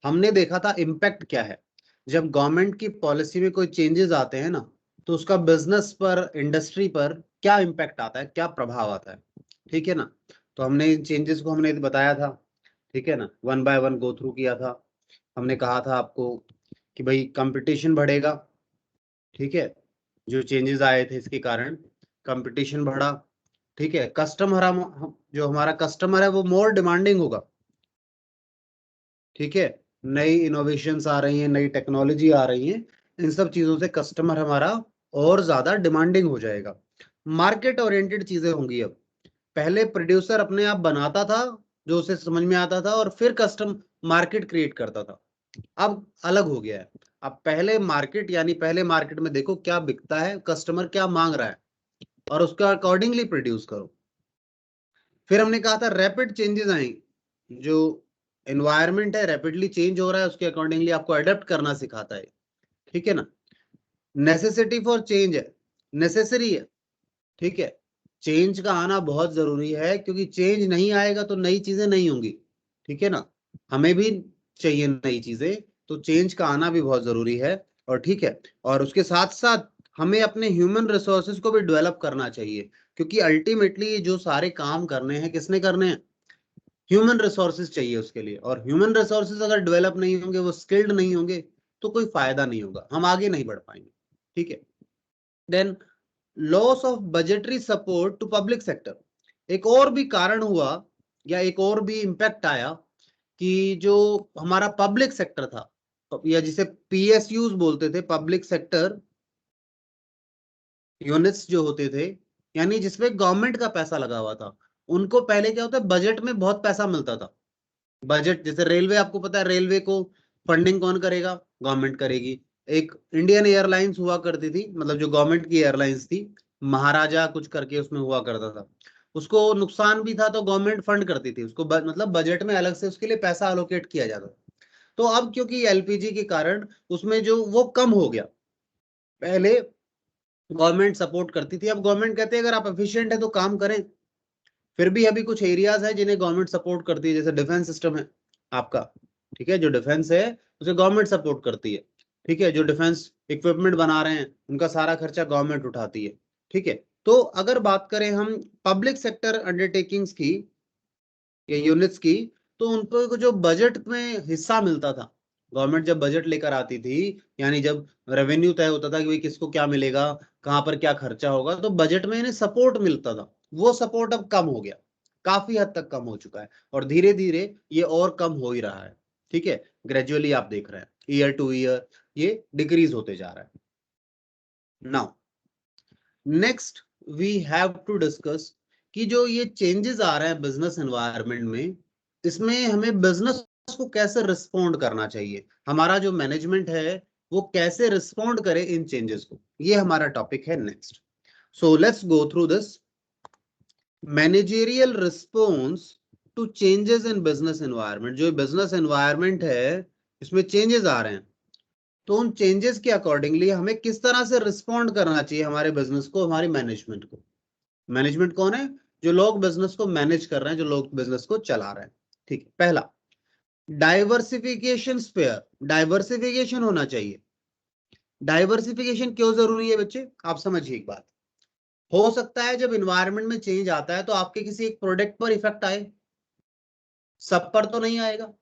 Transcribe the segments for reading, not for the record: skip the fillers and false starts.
हमने देखा था इम्पैक्ट क्या है। जब गवर्नमेंट की पॉलिसी में कोई चेंजेस आते हैं ना, तो उसका बिजनेस पर, इंडस्ट्री पर क्या इम्पैक्ट आता है, क्या प्रभाव आता है। ठीक है ना। तो हमने इन चेंजेस को हमने बताया था, ठीक है ना, one by one go through किया था। हमने कहा था आपको कि भाई कंपटीशन बढ़ेगा, ठीक है, जो चेंजेस आए थे इसके कारण कंपटीशन बढ़ा, ठीक है। कस्टमर, हम जो हमारा कस्टमर है वो मोर डिमांडिंग होगा, ठीक है। नई इनोवेशंस आ रही हैं, नई टेक्नोलॉजी आ रही है, इन सब चीजों से कस्टमर हमारा और ज्यादा डिमांडिंग हो जाएगा। मार्केट ओरिएंटेड चीजें होंगी अब। पहले प्रोड्यूसर अपने आप बनाता था जो उसे समझ में आता था, और फिर कस्टम मार्केट क्रिएट करता था। अब अलग हो गया है। अब पहले मार्केट, यानी पहले मार्केट में देखो क्या बिकता है, कस्टमर क्या मांग रहा है, और उसका अकॉर्डिंगली प्रोड्यूस करो। फिर हमने कहा था रैपिड चेंजेस आएंगे, जो एनवायरनमेंट है रैपिडली चेंज हो रहा है, उसके अकॉर्डिंगली आपको अडेप्ट करना सिखाता है, ठीक है ना। नेसेसिटी फॉर चेंज है, नेसेसरी है, ठीक है। चेंज का आना बहुत जरूरी है, क्योंकि चेंज नहीं आएगा तो नई चीजें नहीं होंगी, ठीक है ना। हमें भी चाहिए नई चीजें, तो चेंज का आना भी बहुत जरूरी है। और ठीक है, और उसके साथ साथ हमें अपने ह्यूमन रिसोर्सेज को भी डेवलप करना चाहिए, क्योंकि अल्टीमेटली जो सारे काम करने हैं किसने करने हैं, ह्यूमन रिसोर्सेज चाहिए उसके लिए। और ह्यूमन रिसोर्सेज अगर डेवलप नहीं होंगे, वो स्किल्ड नहीं होंगे, तो कोई फायदा नहीं होगा, हम आगे नहीं बढ़ पाएंगे, ठीक है। Then loss of budgetary support to public sector, एक और भी कारण हुआ, या एक और भी इम्पैक्ट आया, कि जो हमारा पब्लिक सेक्टर था, या जिसे पीएसयूज बोलते थे, पब्लिक सेक्टर यूनिट्स जो होते थे, यानी जिसमें गवर्नमेंट का पैसा लगा हुआ था, उनको पहले क्या होता है, बजट में बहुत पैसा मिलता था। बजट, जैसे रेलवे, आपको पता है रेलवे को फंडिंग कौन करेगा, गवर्नमेंट करेगी। एक इंडियन एयरलाइंस हुआ करती थी, मतलब जो गवर्नमेंट की एयरलाइंस थी, महाराजा कुछ करके उसमें हुआ करता था। उसको नुकसान भी था तो गवर्नमेंट फंड करती थी उसको, मतलब बजट में अलग से उसके लिए पैसा अलोकेट किया जाता था। तो अब क्योंकि एलपीजी के कारण उसमें जो वो कम हो गया। पहले गवर्नमेंट सपोर्ट करती थी, अब गवर्नमेंट कहते हैं अगर आप एफिशिएंट है तो काम करें। फिर भी अभी कुछ एरियाज है जिन्हें गवर्नमेंट सपोर्ट करती है, जैसे डिफेंस सिस्टम है आपका, ठीक है। जो डिफेंस है उसे गवर्नमेंट सपोर्ट करती है, ठीक है। जो डिफेंस इक्विपमेंट बना रहे हैं उनका सारा खर्चा गवर्नमेंट उठाती है, ठीक है। तो अगर बात करें हम पब्लिक सेक्टर अंडरटेकिंग्स की या यूनिट्स की, तो उनको जो बजट में हिस्सा मिलता था, गवर्नमेंट जब बजट लेकर आती थी, यानी जब रेवेन्यू तय होता था कि भाई किसको क्या मिलेगा, कहां पर क्या खर्चा होगा, तो बजट में इन्हें सपोर्ट मिलता था। वो सपोर्ट अब कम हो गया, काफी हद तक कम हो चुका है, और धीरे धीरे ये और कम हो ही रहा है, ठीक है। ग्रेजुअली आप देख रहे हैं ईयर टू ईयर ये डिक्रीज होते जा रहा है। Now next we have to discuss कि जो ये चेंजेस आ रहे हैं बिजनेस एनवायरनमेंट में, इसमें हमें बिजनेस को कैसे रिस्पोंड करना चाहिए, हमारा जो मैनेजमेंट है वो कैसे रिस्पोंड करे इन चेंजेस को, ये हमारा टॉपिक है next. So let's go through this. Managerial response to changes in business environment, जो बिजनेस एनवायरनमेंट है इसमें चेंजेस आ रहे हैं, तो उन चेंजेस के अकॉर्डिंगली हमें किस तरह से रिस्पॉन्ड करना चाहिए हमारे बिजनेस को, हमारी मैनेजमेंट को। मैनेजमेंट कौन है, जो लोग बिजनेस को मैनेज कर रहे हैं, जो लोग बिजनेस को चला रहे हैं, ठीक है। पहला, डाइवर्सिफिकेशन स्पेयर, डाइवर्सिफिकेशन होना चाहिए। डाइवर्सिफिकेशन क्यों जरूरी है बच्चे, आप समझिए एक बात। हो सकता है जब इन्वायरमेंट में चेंज आता है तो आपके किसी एक प्रोडक्ट पर इफेक्ट आए, सब पर तो नहीं आएगा।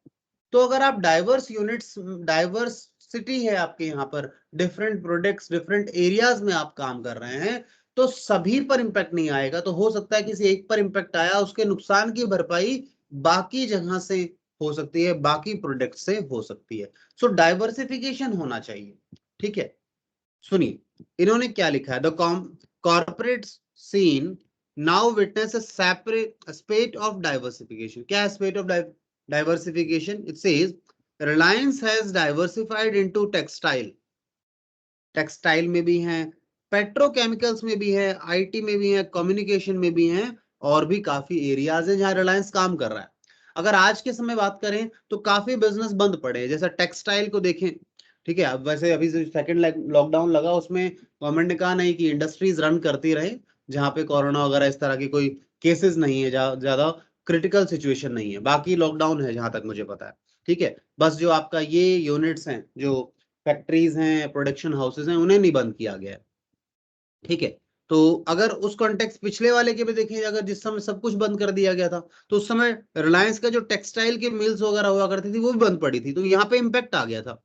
तो अगर आप डाइवर्स यूनिट्स, डाइवर्सिटी है आपके यहाँ पर, डिफरेंट प्रोडक्ट्स डिफरेंट एरियाज में आप काम कर रहे हैं, तो सभी पर इंपैक्ट नहीं आएगा। तो हो सकता है किसी एक पर इंपैक्ट आया, उसके नुकसान की भरपाई बाकी जगह से हो सकती है, बाकी प्रोडक्ट से हो सकती है। सो डाइवर्सिफिकेशन होना चाहिए, ठीक है। सुनिए इन्होंने क्या लिखा है, the corporate scene now witness separate spate of diversification. क्या है spate of diversification? It says Reliance has diversified into textile, textile में भी हैं, पेट्रोकेमिकल्स में भी है, आईटी में भी है, कम्युनिकेशन में भी हैं, और भी काफी एरियाज हैं जहां रिलायंस काम कर रहा है। अगर आज के समय बात करें तो काफी बिजनेस बंद पड़े हैं, जैसा टेक्सटाइल को देखें, ठीक है। अब वैसे अभी सेकंड लॉकडाउन लगा, उसमें गवर्नमेंट ने कहा नहीं कि इंडस्ट्रीज रन करती रहे जहां पे कोरोना वगैरह इस तरह के कोई केसेस नहीं है, ज्यादा क्रिटिकल सिचुएशन नहीं है, बाकी लॉकडाउन है जहां तक मुझे पता है। ठीक है, बस जो आपका ये यूनिट्स हैं, जो फैक्ट्रीज हैं, प्रोडक्शन हाउसेज हैं, उन्हें नहीं बंद किया गया है। ठीक है, तो अगर उस कॉन्टेक्स्ट पिछले वाले के भी देखें, अगर जिस समय सब कुछ बंद कर दिया गया था, तो उस समय रिलायंस का जो टेक्सटाइल के मिल्स वगैरह हुआ करती थी वो भी बंद पड़ी थी, तो यहाँ पे इम्पैक्ट आ गया था।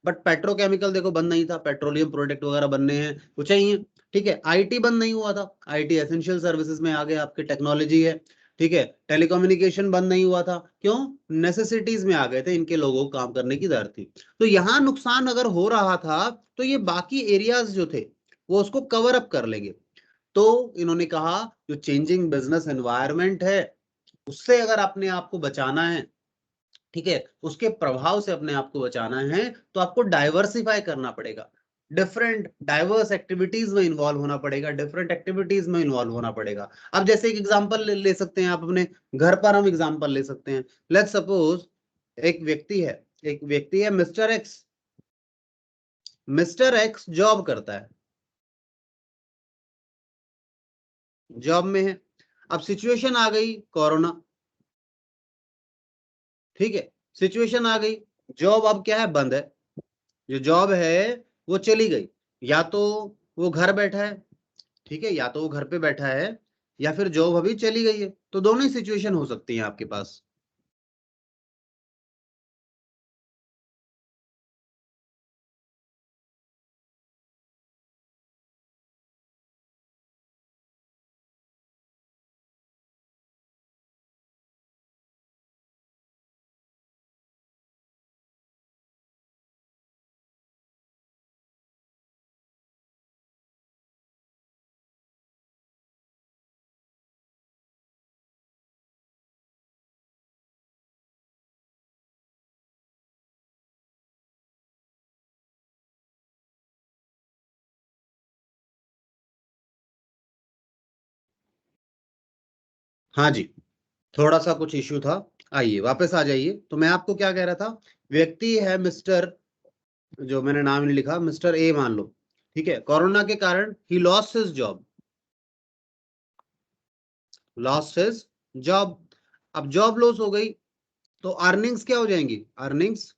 बट पेट्रोकेमिकल देखो बंद नहीं था, पेट्रोलियम प्रोडक्ट वगैरह बनने हैं वो चाहिए। ठीक है, आईटी बंद नहीं हुआ था, आईटी एसेंशियल सर्विसेज में आ गए, आपके टेक्नोलॉजी है। ठीक है, टेलीकम्युनिकेशन बंद नहीं हुआ था, क्यों? नेसेसिटीज में आ गए थे, इनके लोगों को काम करने की दर थी। तो यहाँ नुकसान अगर हो रहा था तो ये बाकी एरियाज जो थे वो उसको कवर अप कर लेंगे। तो इन्होंने कहा जो चेंजिंग बिजनेस एनवायरनमेंट है उससे अगर अपने आप को बचाना है, ठीक है, उसके प्रभाव से अपने आप को बचाना है, तो आपको डाइवर्सिफाई करना पड़ेगा, डिफरेंट डाइवर्स एक्टिविटीज में इन्वॉल्व होना पड़ेगा, डिफरेंट एक्टिविटीज में इन्वॉल्व होना पड़ेगा। अब जैसे एक एग्जांपल ले सकते हैं आप, अपने घर पर हम एग्जांपल ले सकते हैं। लेट्स सपोज एक व्यक्ति है mister x. Mister x job करता है, जॉब में है। अब सिचुएशन आ गई कोरोना, ठीक है, सिचुएशन आ गई, जॉब अब क्या है, बंद है। जो जॉब है वो चली गई, या तो वो घर बैठा है, ठीक है, या तो वो घर पे बैठा है, या फिर जॉब अभी चली गई है। तो दोनों ही सिचुएशन हो सकती हैं आपके पास। हाँ जी, थोड़ा सा कुछ इश्यू था, आइए वापस आ जाइए। तो मैं आपको क्या कह रहा था, व्यक्ति है मिस्टर, जो मैंने नाम नहीं लिखा, मिस्टर ए मान लो, ठीक है, कोरोना के कारण he lost his job, lost his job. अब जॉब लॉस हो गई तो अर्निंग्स क्या हो जाएंगी, अर्निंग्स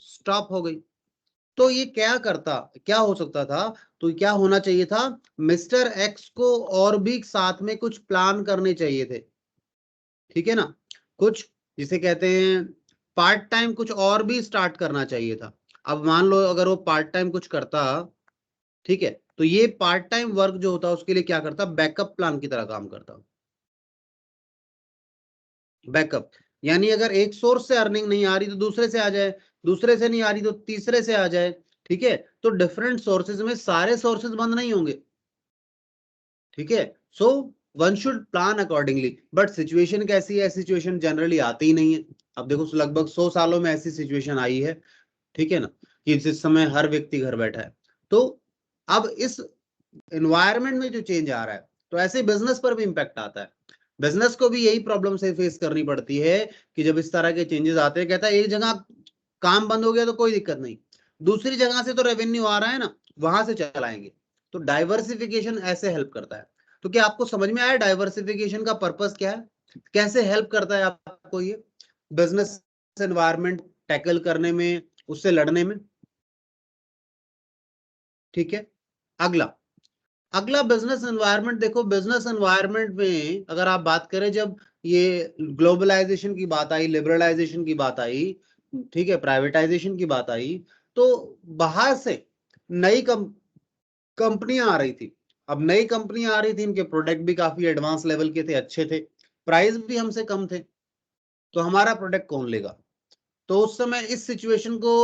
स्टॉप हो गई। तो ये क्या हो सकता था, तो क्या होना चाहिए था, मिस्टर एक्स को और भी साथ में कुछ प्लान करने चाहिए थे, ठीक है ना, कुछ जिसे कहते हैं पार्ट टाइम कुछ और भी स्टार्ट करना चाहिए था। अब मान लो अगर वो पार्ट टाइम कुछ करता, ठीक है, तो ये पार्ट टाइम वर्क जो होता उसके लिए क्या करता, बैकअप प्लान की तरह काम करता। बैकअप यानी अगर एक सोर्स से अर्निंग नहीं आ रही तो दूसरे से आ जाए, दूसरे से नहीं आ रही तो तीसरे से आ जाए, ठीक है, तो डिफरेंट सोर्सेज में सारे सोर्सेज बंद नहीं होंगे, ठीक है। So one should plan accordingly, but situation कैसी है, सिचुएशन जनरली आती ही नहीं है। अब देखो लगभग 100 सालों में ऐसी सिचुएशन आई है, ठीक है ना, कि जिस समय हर व्यक्ति घर बैठा है। तो अब इस एनवायरनमेंट में जो चेंज आ रहा है, तो ऐसे बिजनेस पर भी इंपैक्ट आता है। बिजनेस को भी यही प्रॉब्लम से फेस करनी पड़ती है कि जब इस तरह के चेंजेस आते हैं, कहता है एक जगह काम बंद हो गया तो कोई दिक्कत नहीं, दूसरी जगह से तो रेवेन्यू आ रहा है ना, वहां से चलाएंगे। तो डाइवर्सिफिकेशन ऐसे हेल्प करता है। तो क्या आपको समझ में आया डाइवर्सिफिकेशन का पर्पस क्या है, कैसे हेल्प करता है आपको ये बिजनेस एनवायरनमेंट टैकल करने में, उससे लड़ने में? ठीक है, अगला अगला बिजनेस एनवायरनमेंट देखो, बिजनेस एनवायरनमेंट में अगर आप बात करें, जब ये ग्लोबलाइजेशन की बात आई, लिबरलाइजेशन की बात आई, ठीक है, प्राइवेटाइजेशन की बात आई, तो बाहर से नई कंपनियां आ रही थी। अब नई कंपनियां आ रही थी, इनके प्रोडक्ट भी काफी एडवांस लेवल के थे, अच्छे थे, प्राइस भी हमसे कम थे, तो हमारा प्रोडक्ट कौन लेगा? तो उस समय इस सिचुएशन को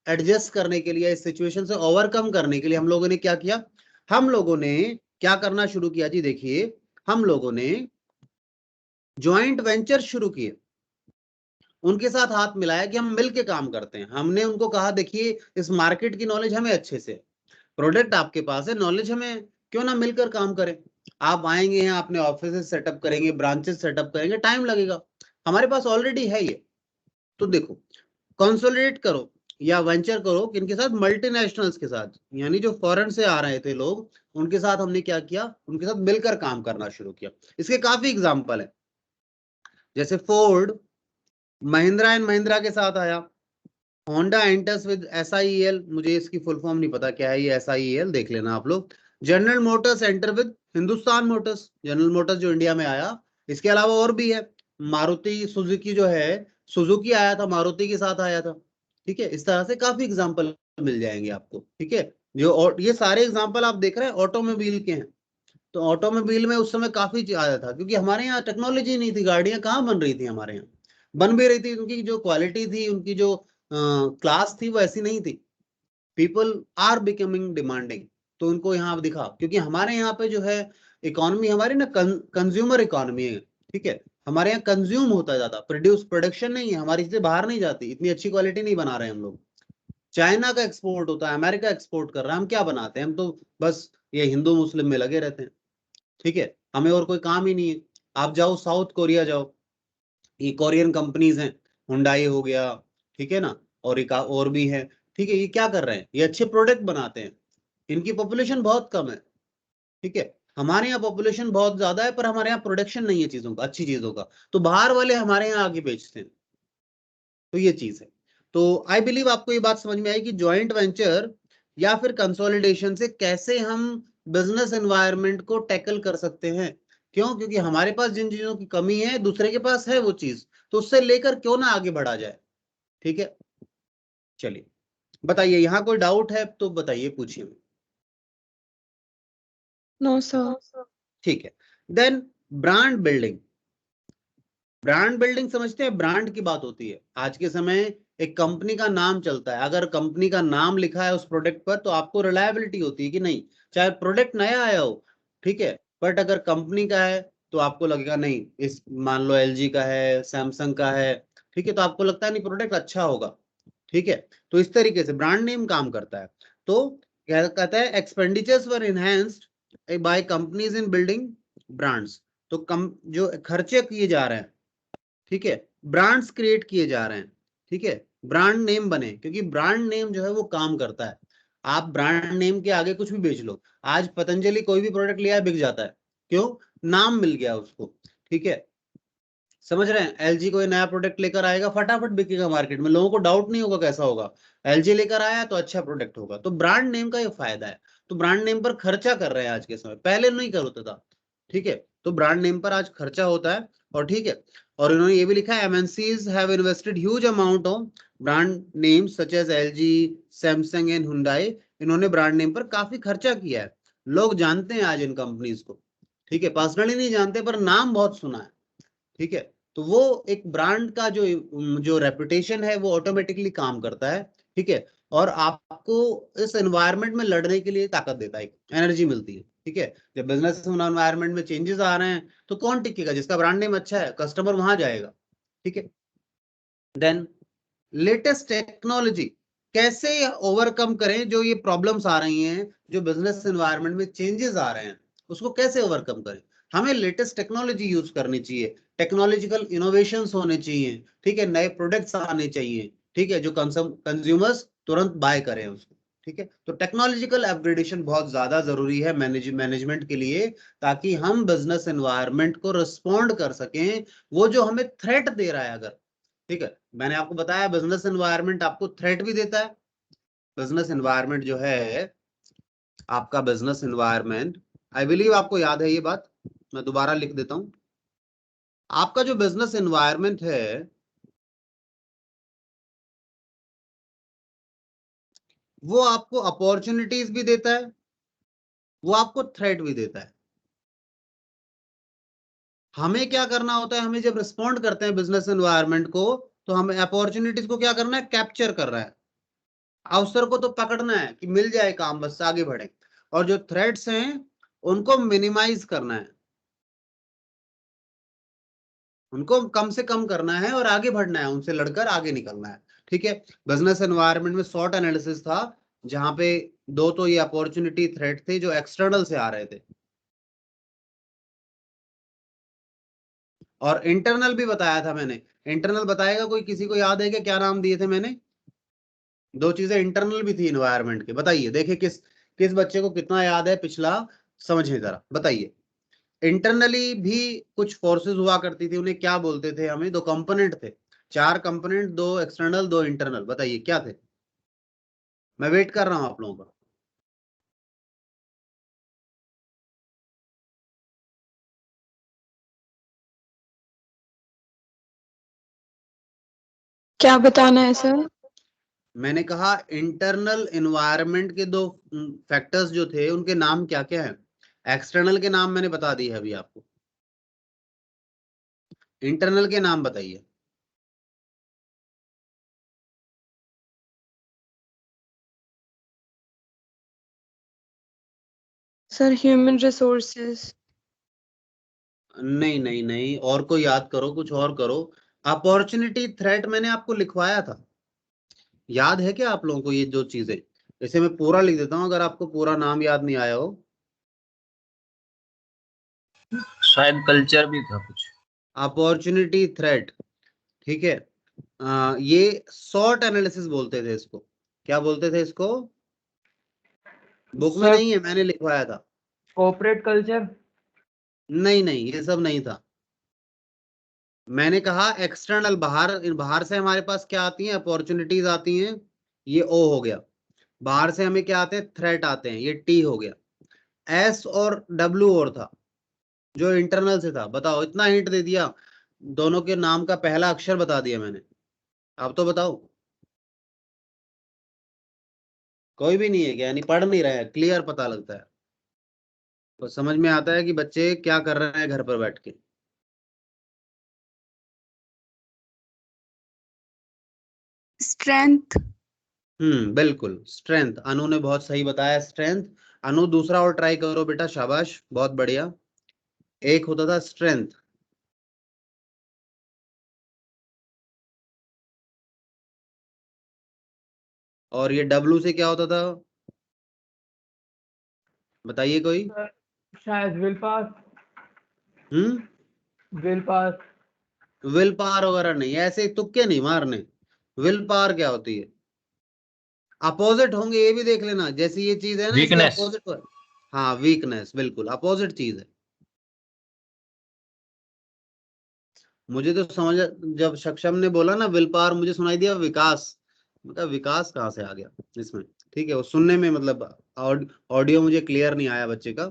एडजस्ट करने के लिए, इस सिचुएशन से ओवरकम करने के लिए हम लोगों ने क्या किया, हम लोगों ने क्या करना शुरू किया जी, देखिए हम लोगों ने ज्वाइंट वेंचर शुरू किए, उनके साथ हाथ मिलाया कि हम मिलके काम करते हैं। हमने उनको कहा देखिए इस मार्केट की नॉलेज हमें अच्छे से, प्रोडक्ट आपके पास है, नॉलेज हमें, क्यों ना मिलकर काम करें। आप आएंगे यहाँ अपने ऑफिस सेटअप करेंगे, ब्रांचेस सेटअप करेंगे, टाइम लगेगा, हमारे पास ऑलरेडी है ये। तो देखो कंसोलिडेट करो या वेंचर करो किनके साथ, मल्टीनेशनल्स के साथ, यानी जो फॉरेन से आ रहे थे लोग, उनके साथ हमने क्या किया, उनके साथ मिलकर काम करना शुरू किया। इसके काफी एग्जांपल है। जैसे फोर्ड महिंद्रा एंड महिंद्रा के साथ आया, होंडा एंटर्स विद SIEL, मुझे इसकी फुल फॉर्म नहीं पता क्या है ये SIEL, देख लेना आप लोग। General Motors enter with Hindustan Motors, general Motors जो इंडिया में आया। इसके अलावा और भी है, मारुति सुजुकी जो है, सुजुकी आया था, मारुति के साथ आया था। ठीक है, इस तरह से काफी एग्जाम्पल मिल जाएंगे आपको। ठीक है, जो और ये सारे एग्जाम्पल आप देख रहे हैं ऑटोमोबाइल के हैं। तो ऑटोमोबाइल में उस समय काफी आया था, क्योंकि हमारे यहाँ टेक्नोलॉजी नहीं थी, गाड़ियां कहाँ बन रही थी हमारे यहाँ, बन भी रही थी, उनकी जो क्वालिटी थी, उनकी जो क्लास थी वो ऐसी नहीं थी। पीपल आर बिकमिंग डिमांडिंग, तो उनको यहाँ दिखा, क्योंकि हमारे यहाँ पे जो है इकोनॉमी हमारी ना कंज्यूमर इकोनॉमी है। ठीक है, हमारे यहाँ कंज्यूम होता है ज्यादा, प्रोडक्शन नहीं है हमारी, चीजें बाहर नहीं जाती, इतनी अच्छी क्वालिटी नहीं बना रहे हैं हम लोग। चाइना का एक्सपोर्ट होता है, अमेरिका एक्सपोर्ट कर रहा है, हम क्या बनाते हैं, हम तो बस ये हिंदू मुस्लिम में लगे रहते हैं। ठीक है, हमें और कोई काम ही नहीं है। आप जाओ साउथ कोरिया जाओ, ये कोरियन कंपनीज हैं, हुंडई हो गया, ठीक है ना, और एक और भी है। ठीक है, ये क्या कर रहे हैं, ये अच्छे प्रोडक्ट बनाते हैं, इनकी पॉपुलेशन बहुत कम है। ठीक है, हमारे यहाँ पॉपुलेशन बहुत ज्यादा है, पर हमारे यहाँ प्रोडक्शन नहीं है चीजों का, अच्छी चीजों का, तो बाहर वाले हमारे यहाँ आगे बेचते हैं। तो ये चीज है। तो आई बिलीव आपको ये बात समझ में आई कि ज्वाइंट वेंचर या फिर कंसोलिडेशन से कैसे हम बिजनेस एनवायरनमेंट को टैकल कर सकते हैं। क्यों? क्योंकि हमारे पास जिन चीजों की कमी है दूसरे के पास है वो चीज, तो उससे लेकर क्यों ना आगे बढ़ा जाए। ठीक है, चलिए बताइए, यहाँ कोई डाउट है तो बताइए, पूछिए। No sir. ठीक है, then brand building. Brand building समझते हैं, ब्रांड की बात होती है आज के समय। एक कंपनी का नाम चलता है, अगर कंपनी का नाम लिखा है उस प्रोडक्ट पर तो आपको रिलायबिलिटी होती है कि नहीं, चाहे प्रोडक्ट नया आया हो। ठीक है, बट अगर कंपनी का है तो आपको लगेगा नहीं, इस मान लो LG का है, सैमसंग का है, ठीक है, तो आपको लगता है नहीं प्रोडक्ट अच्छा होगा। ठीक है, तो इस तरीके से ब्रांड नेम काम करता है। तो क्या कहता है, expenditures were enhanced by companies in building brands. तो कम जो खर्चे किए जा रहे हैं, ठीक है, ब्रांड्स क्रिएट किए जा रहे हैं। ठीक है, ब्रांड नेम बने, क्योंकि ब्रांड नेम जो है वो काम करता है। आप ब्रांड नेम के आगे कुछ भी बेच लो, आज पतंजलि कोई भी प्रोडक्ट लिया है बिक जाता है, क्यों? नाम मिल गया उसको। ठीक है, समझ रहे हैं, LG कोई नया प्रोडक्ट लेकर आएगा फटाफट बिकेगा मार्केट में, लोगों को डाउट नहीं होगा कैसा होगा, LG लेकर आया तो अच्छा प्रोडक्ट होगा। तो ब्रांड नेम का ये फायदा है। तो ब्रांड नेम पर खर्चा कर रहे हैं आज के समय, पहले नहीं कर होता था। ठीक है, तो ब्रांड नेम पर आज खर्चा होता है। और ठीक है, और इन्होंने ये भी लिखा है, MNCs have invested huge amount on brand names such as LG, Samsung and Hyundai. इन्होंने ब्रांड नेम पर काफी खर्चा किया है, लोग जानते हैं आज इन कंपनीज को। ठीक है, पर्सनली नहीं जानते पर नाम बहुत सुना है। ठीक है, तो वो एक ब्रांड का जो जो रेपुटेशन है वो ऑटोमेटिकली काम करता है। ठीक है, और आपको इस एनवायरनमेंट में लड़ने के लिए ताकत देता है, एनर्जी मिलती है। ठीक है, जब बिजनेस एनवायरनमेंट में चेंजेस आ रहे हैं तो कौन टिकेगा? जिसका ब्रांड नेम अच्छा है, कस्टमर वहां जाएगा। ठीक है, देन लेटेस्ट टेक्नोलॉजी, कैसे ओवरकम करें जो ये प्रॉब्लम्स आ रही हैं, जो बिजनेस एनवायरनमेंट में चेंजेस आ रहे हैं, उसको कैसे ओवरकम करें? हमें लेटेस्ट टेक्नोलॉजी यूज करनी चाहिए, टेक्नोलॉजिकल इनोवेशंस होने चाहिए। ठीक है, नए प्रोडक्ट्स आने चाहिए। ठीक है, जो कंज्यूमर्स तुरंत बाय करें उसको। ठीक है, तो टेक्नोलॉजिकल अपग्रेडेशन बहुत ज्यादा जरूरी है मैनेजमेंट के लिए, ताकि हम बिजनेस एनवायरनमेंट को रिस्पॉन्ड कर सकें, वो जो हमें थ्रेट दे रहा है अगर। ठीक है, मैंने आपको बताया बिजनेस एनवायरनमेंट आपको थ्रेट भी देता है। बिजनेस एनवायरनमेंट जो है आपका, बिजनेस एनवायरनमेंट, आई बिलीव आपको याद है ये बात, मैं दोबारा लिख देता हूं। आपका जो बिजनेस एनवायरनमेंट है वो आपको अपॉर्चुनिटीज भी देता है, वो आपको थ्रेट भी देता है। हमें क्या करना होता है, हमें जब रिस्पॉन्ड करते हैं बिजनेस एनवायरनमेंट को, तो हमें अपॉर्चुनिटीज को क्या करना है, कैप्चर कर रहा है। अवसर को तो पकड़ना है कि मिल जाए काम, बस आगे बढ़े। और जो थ्रेट्स हैं उनको मिनिमाइज करना है, उनको कम से कम करना है और आगे बढ़ना है, उनसे लड़कर आगे निकलना है। ठीक है, बिजनेस एनवायरनमेंट में शॉर्ट एनालिसिस था, जहां पे दो तो ये अपॉर्चुनिटी थ्रेट थे जो एक्सटर्नल से आ रहे थे, और इंटरनल भी बताया था मैंने। इंटरनल बताएगा कोई? किसी को याद है क्या नाम दिए थे मैंने? दो चीजें इंटरनल भी थी इन्वायरमेंट के, बताइए, देखिए किस किस बच्चे को कितना याद है पिछला, समझे जरा बताइए। इंटरनली भी कुछ फोर्सेस हुआ करती थी, उन्हें क्या बोलते थे, हमें 2 कंपोनेंट थे, 4 कंपोनेंट, 2 एक्सटर्नल 2 इंटरनल, बताइए क्या थे? मैं वेट कर रहा हूं आप लोगों का। क्या बताना है सर? मैंने कहा इंटरनल एनवायरनमेंट के 2 फैक्टर्स जो थे उनके नाम क्या क्या है। एक्सटर्नल के नाम मैंने बता दिए अभी आपको, इंटरनल के नाम बताइए। Sir human resources. नहीं नहीं नहीं, और को याद करो, कुछ और करो। अपॉर्चुनिटी थ्रेट मैंने आपको लिखवाया था, याद है क्या आप लोगों को ये जो चीजें? इसे मैं पूरा लिख देता हूं अगर आपको पूरा नाम याद नहीं आया हो। शायद कल्चर भी था कुछ। अपॉर्चुनिटी थ्रेट, ठीक है। ये शॉर्ट एनालिसिस बोलते थे इसको। क्या बोलते थे इसको? बुक में नहीं है, मैंने लिखवाया था। Corporate culture. नहीं नहीं, ये सब नहीं था। मैंने कहा एक्सटर्नल, बाहर बाहर से हमारे पास क्या आती हैं, अपॉर्चुनिटीज आती हैं, ये ओ हो गया। बाहर से हमें क्या आते हैं, थ्रेट आते हैं, ये टी हो गया। एस और डब्ल्यू और था जो इंटरनल से था। बताओ, इतना हिंट दे दिया, दोनों के नाम का पहला अक्षर बता दिया मैंने। अब तो बताओ, कोई भी नहीं है क्या? यानी पढ़ नहीं रहे हैं, क्लियर पता लगता है तो समझ में आता है कि बच्चे क्या कर रहे हैं घर पर बैठ के। स्ट्रेंथ। बिल्कुल स्ट्रेंथ, अनु ने बहुत सही बताया, स्ट्रेंथ। अनु दूसरा और ट्राई करो बेटा, शाबाश, बहुत बढ़िया। एक होता था स्ट्रेंथ, और ये डब्लू से क्या होता था, बताइए कोई। शायद will pass. Will pass. Will power वगैरह नहीं, ऐसे तुक्के नहीं मारने। विल पावर क्या होती है? अपोजिट होंगे, ये भी देख लेना, जैसे ये चीज है ना, इसके वीकनेस। अपोजिट। हाँ, वीकनेस, बिल्कुल अपोजिट चीज है। मुझे तो समझ, जब सक्षम ने बोला ना विल पावर, मुझे सुनाई दिया विकास। मतलब विकास कहाँ से आ गया इसमें? ठीक है, वो सुनने में मतलब ऑडियो मुझे क्लियर नहीं आया बच्चे का,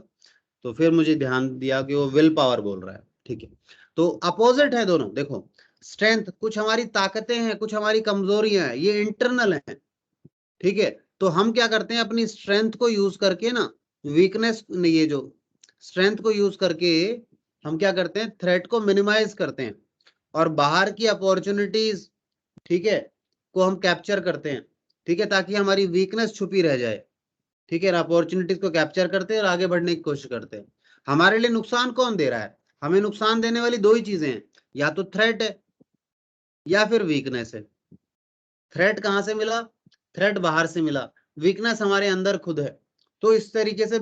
तो फिर मुझे ध्यान दिया कि वो विल पावर बोल रहा है। ठीक है, तो अपोजिट है दोनों। देखो, स्ट्रेंथ कुछ हमारी ताकतें हैं, कुछ हमारी कमजोरियां हैं, ये इंटरनल है। ठीक है, तो हम क्या करते हैं, अपनी स्ट्रेंथ को यूज करके ना, वीकनेस, ये जो स्ट्रेंथ को यूज करके हम क्या करते हैं, थ्रेट को मिनिमाइज करते हैं, और बाहर की अपॉर्चुनिटीज, ठीक है, को हम कैप्चर करते हैं। ठीक है, ताकि हमारी वीकनेस छुपी रह जाए। ठीक है ना, अपॉर्चुनिटीज को कैप्चर करते हैं और आगे बढ़ने की कोशिश करते हैं। हमारे लिए नुकसान कौन दे रहा है? हमें नुकसान देने वाली 2 ही चीजें हैं, या तो थ्रेट है या फिर वीकनेस है। थ्रेट कहां से मिला? थ्रेट बाहर से मिला। वीकनेस हमारे अंदर खुद है। तो इस तरीके से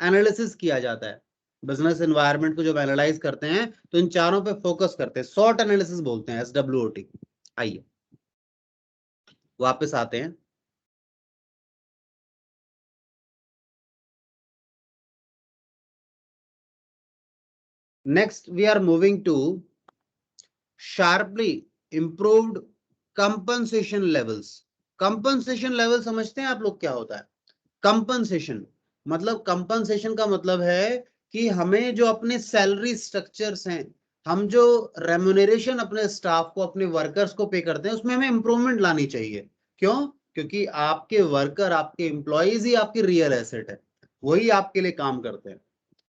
एनालिसिस किया जाता है। बिजनेस एनवायरनमेंट को जब एनालाइज करते हैं तो इन चारों पे फोकस करते हैं, शॉर्ट एनालिसिस बोलते हैं, SWOT। आइए वापस आते हैं। Next we are moving to sharply improved compensation levels. Compensation level समझते हैं आप लोग क्या होता है? कंपनसेशन मतलब, कंपनसेशन का मतलब है कि हमें जो अपने सैलरी स्ट्रक्चर्स हैं, हम जो रेम्युनरेशन अपने स्टाफ को, अपने वर्कर्स को पे करते हैं, उसमें हमें इंप्रूवमेंट लानी चाहिए। क्यों? क्योंकि आपके वर्कर, आपके एम्प्लॉयज ही आपकी रियल एसेट है, वही आपके लिए काम करते हैं।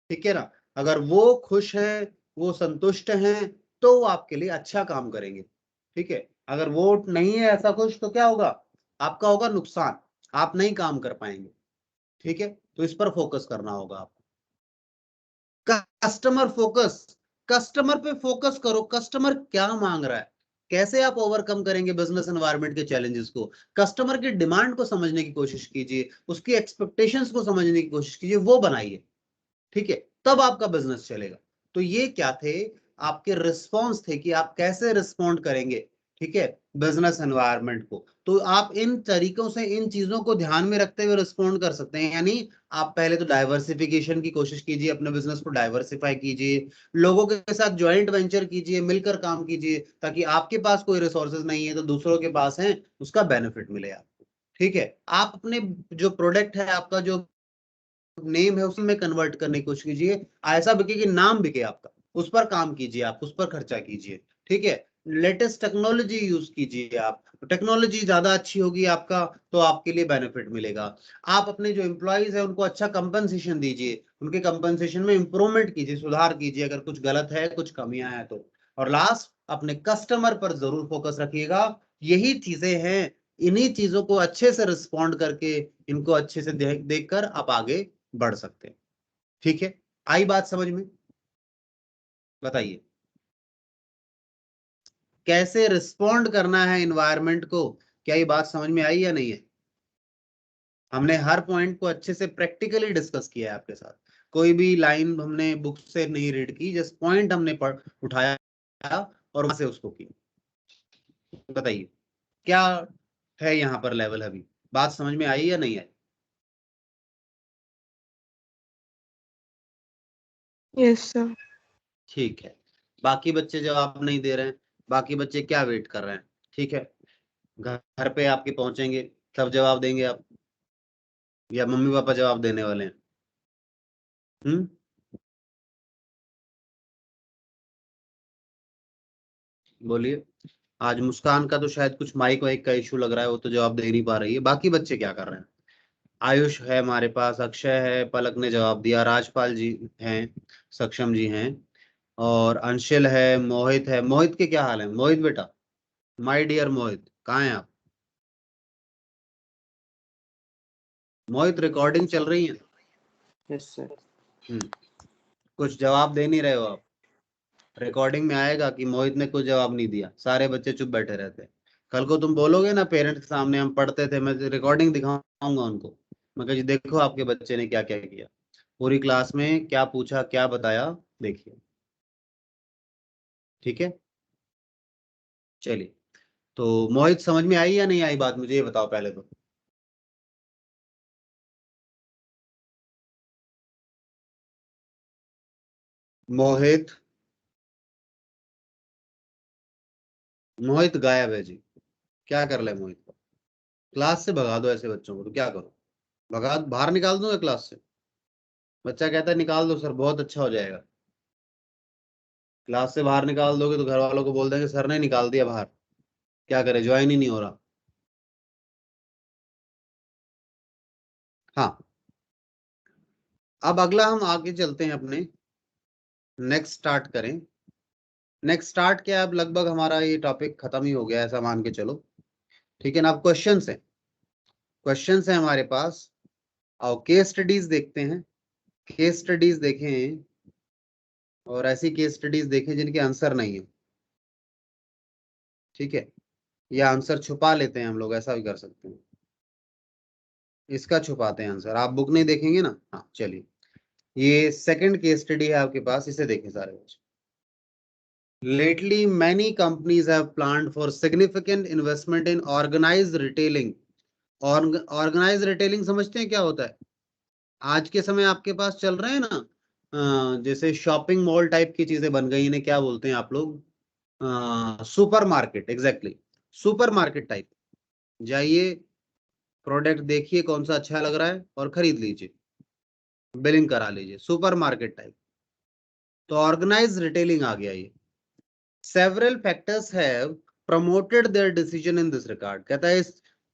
ठीक है ना, अगर वो खुश हैं, वो संतुष्ट हैं, तो वो आपके लिए अच्छा काम करेंगे। ठीक है, अगर वो नहीं है ऐसा खुश, तो क्या होगा? आपका होगा नुकसान, आप नहीं काम कर पाएंगे। ठीक है, तो इस पर फोकस करना होगा आपको। कस्टमर फोकस, कस्टमर पे फोकस करो, कस्टमर क्या मांग रहा है, कैसे आप ओवरकम करेंगे बिजनेस एनवायरनमेंट के चैलेंजेस को। कस्टमर की डिमांड को समझने की कोशिश कीजिए, उसकी एक्सपेक्टेशंस को समझने की कोशिश कीजिए, वो बनाइए। ठीक है, तब आपका बिजनेस चलेगा। तो ये क्या थे, आपके रिस्पॉन्स थे कि आप कैसे रिस्पॉन्ड करेंगे। ठीक है, बिजनेस एनवायरनमेंट को। तो आप इन तरीकों से, इन चीजों को ध्यान में रखते हुए रिस्पॉन्ड कर सकते हैं। यानी आप पहले तो डाइवर्सिफिकेशन की कोशिश कीजिए, अपने बिजनेस को डाइवर्सिफाई कीजिए, लोगों के साथ ज्वाइंट वेंचर कीजिए, मिलकर काम कीजिए, ताकि आपके पास कोई रिसोर्सेज नहीं है तो दूसरों के पास है, उसका बेनिफिट मिले आपको। ठीक है, आप अपने जो प्रोडक्ट है, आपका जो नेम है, उसमें कन्वर्ट करने की कोशिश कीजिए, ऐसा बिके कि नाम बिके आपका, उस पर काम कीजिए, आप उस पर खर्चा कीजिए। ठीक है, लेटेस्ट टेक्नोलॉजी यूज कीजिए, आप टेक्नोलॉजी ज्यादा अच्छी होगी आपका तो आपके लिए बेनिफिट मिलेगा। आप अपने जो एम्प्लॉइज है उनको अच्छा कंपनसेशन दीजिए, उनके कंपनसेशन में इंप्रूवमेंट कीजिए, सुधार कीजिए अगर कुछ गलत है, कुछ कमियां हैं तो। और लास्ट, अपने कस्टमर पर जरूर फोकस रखिएगा। यही चीजें हैं, इन्हीं चीजों को अच्छे से रिस्पॉन्ड करके, इनको अच्छे से देख कर आप आगे बढ़ सकते हैं। ठीक है, आई बात समझ में? बताइए कैसे रिस्पॉन्ड करना है एनवायरनमेंट को, क्या ये बात समझ में आई या नहीं है? हमने हर पॉइंट को अच्छे से प्रैक्टिकली डिस्कस किया है आपके साथ, कोई भी लाइन हमने बुक से नहीं रीड की, जस्ट पॉइंट हमने उठाया और वहां से उसको किया। बताइए क्या है यहाँ पर लेवल, अभी बात समझ में आई या नहीं आई? Yes, sir. ठीक है, बाकी बच्चे जवाब नहीं दे रहे हैं, बाकी बच्चे क्या वेट कर रहे हैं? ठीक है, घर पे आपके पहुंचेंगे तब जवाब देंगे आप, या मम्मी पापा जवाब देने वाले हैं? बोलिए। आज मुस्कान का तो शायद कुछ माइक वाइक का इशू लग रहा है, वो तो जवाब दे नहीं पा रही है। बाकी बच्चे क्या कर रहे हैं? आयुष है हमारे पास, अक्षय है, पलक ने जवाब दिया, राजपाल जी हैं, सक्षम जी हैं, और अंशल है, मोहित है। मोहित के क्या हाल है? मोहित बेटा, माय डियर मोहित, कहाँ हैं आप? मोहित रिकॉर्डिंग चल रही है? Yes sir. कुछ जवाब दे नहीं रहे हो आप। रिकॉर्डिंग में आएगा कि मोहित ने कुछ जवाब नहीं दिया, सारे बच्चे चुप बैठे रहते हैं। कल को तुम बोलोगे ना पेरेंट्स के सामने, हम पढ़ते थे, मैं रिकॉर्डिंग दिखाऊंगा उनको, मैं कह जी देखो आपके बच्चे ने क्या क्या किया, पूरी क्लास में क्या पूछा, क्या बताया, देखिए। ठीक है, चलिए। तो मोहित समझ में आई या नहीं आई बात, मुझे ये बताओ पहले तो। मोहित, मोहित गायब है जी, क्या कर ले मोहित को? क्लास से भगा दो ऐसे बच्चों को, तो क्या करो? भगा, बाहर निकाल दूंगा क्लास से? बच्चा कहता है निकाल दो सर, बहुत अच्छा हो जाएगा। क्लास से बाहर निकाल दोगे तो घर वालों को बोल देंगे सर ने निकाल दिया बाहर, क्या करे, ज्वाइन ही नहीं हो रहा। हाँ, अब अगला हम आगे चलते हैं, अपने नेक्स्ट स्टार्ट करें। नेक्स्ट स्टार्ट क्या है, अब लगभग हमारा ये टॉपिक खत्म ही हो गया ऐसा मान के चलो। ठीक है ना, अब क्वेश्चंस है, क्वेश्चंस है हमारे पास। और केस स्टडीज देखते हैं, केस स्टडीज देखें, और ऐसी केस स्टडीज देखें जिनके आंसर नहीं है। ठीक है, या आंसर छुपा लेते हैं हम लोग, ऐसा भी कर सकते हैं, इसका छुपाते हैं आंसर। आप बुक नहीं देखेंगे ना? हाँ चलिए, ये सेकंड केस स्टडी है आपके पास, इसे देखें सारे बच्चे। Lately, many companies have planned for significant investment in organized retailing. Organized retailing समझते हैं क्या होता है? आज के समय आपके पास चल रहे हैं ना, जैसे शॉपिंग मॉल टाइप की चीजें बन गई, इन्हें क्या बोलते हैं आप लोग? Super market, exactly, super market type. जाइए, प्रोडक्ट देखिए कौन सा अच्छा लग रहा है और खरीद लीजिए, बिलिंग करा लीजिए, सुपर मार्केट टाइप। तो ऑर्गेनाइज रिटेलिंग आ गया ये। Several factors have promoted their decision in this regard. कहता है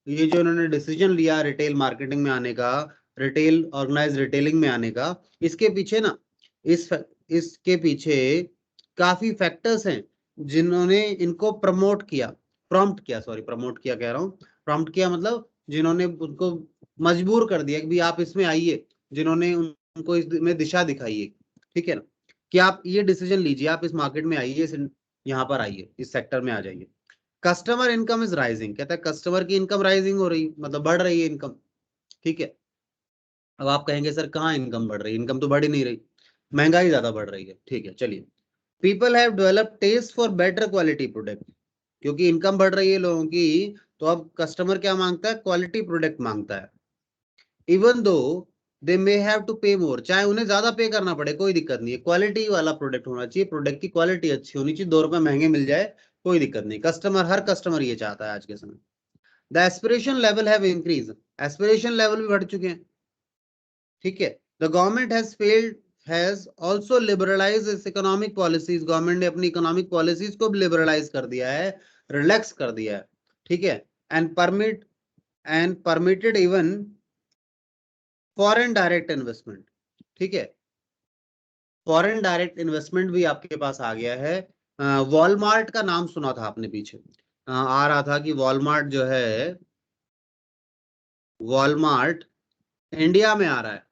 ये जो इन्होंने डिसीजन लिया रिटेल मार्केटिंग में आने का, रिटेल ऑर्गेनाइज रिटेलिंग में आने का, इसके पीछे ना, इसके पीछे काफी फैक्टर्स हैं जिन्होंने इनको प्रमोट किया, प्रॉम्प्ट किया, सॉरी प्रमोट किया कह रहा हूँ, प्रॉम्प्ट किया मतलब जिन्होंने उनको मजबूर कर दिया कि भी आप इसमें आइए, जिन्होंने उनको इसमें दिशा दिखाई है। ठीक है ना, कि आप ये डिसीजन लीजिए, आप इस मार्केट में आइए, यहाँ पर आइए, इस सेक्टर में आ जाइए। कस्टमर इनकम इज राइजिंग, कहता है कस्टमर की इनकम राइजिंग हो रही, मतलब बढ़ रही है इनकम। ठीक है, अब आप कहेंगे सर कहाँ इनकम बढ़ रही है, इनकम तो बढ़ ही नहीं रही, महंगाई ज्यादा बढ़ रही है। ठीक है, चलिए। People have developed taste for better quality product, क्योंकि इनकम बढ़ रही है लोगों की, तो अब कस्टमर क्या मांगता है, क्वालिटी प्रोडक्ट मांगता है। Even though they may have to पे मोर, चाहे उन्हें ज्यादा पे करना पड़े कोई दिक्कत नहीं है, क्वालिटी वाला प्रोडक्ट होना चाहिए, प्रोडक्ट की क्वालिटी अच्छी होनी चाहिए, 2 रुपए महंगे मिल जाए कोई दिक्कत नहीं, कस्टमर, हर कस्टमर ये चाहता है आज के समय। The aspiration level have increase, aspiration level भी बढ़ चुके हैं, ठीक है। The government has failed has also liberalise it's economic policies, government ने अपनी इकोनॉमिक पॉलिसीज को लिबरलाइज कर दिया है, रिलैक्स कर दिया है, ठीक है। And permitted even foreign direct investment, ठीक है, फॉरेन डायरेक्ट इन्वेस्टमेंट भी आपके पास आ गया है। वॉलमार्ट का नाम सुना था आपने पीछे, आ रहा था कि वॉलमार्ट जो है, वॉलमार्ट इंडिया में आ रहा है।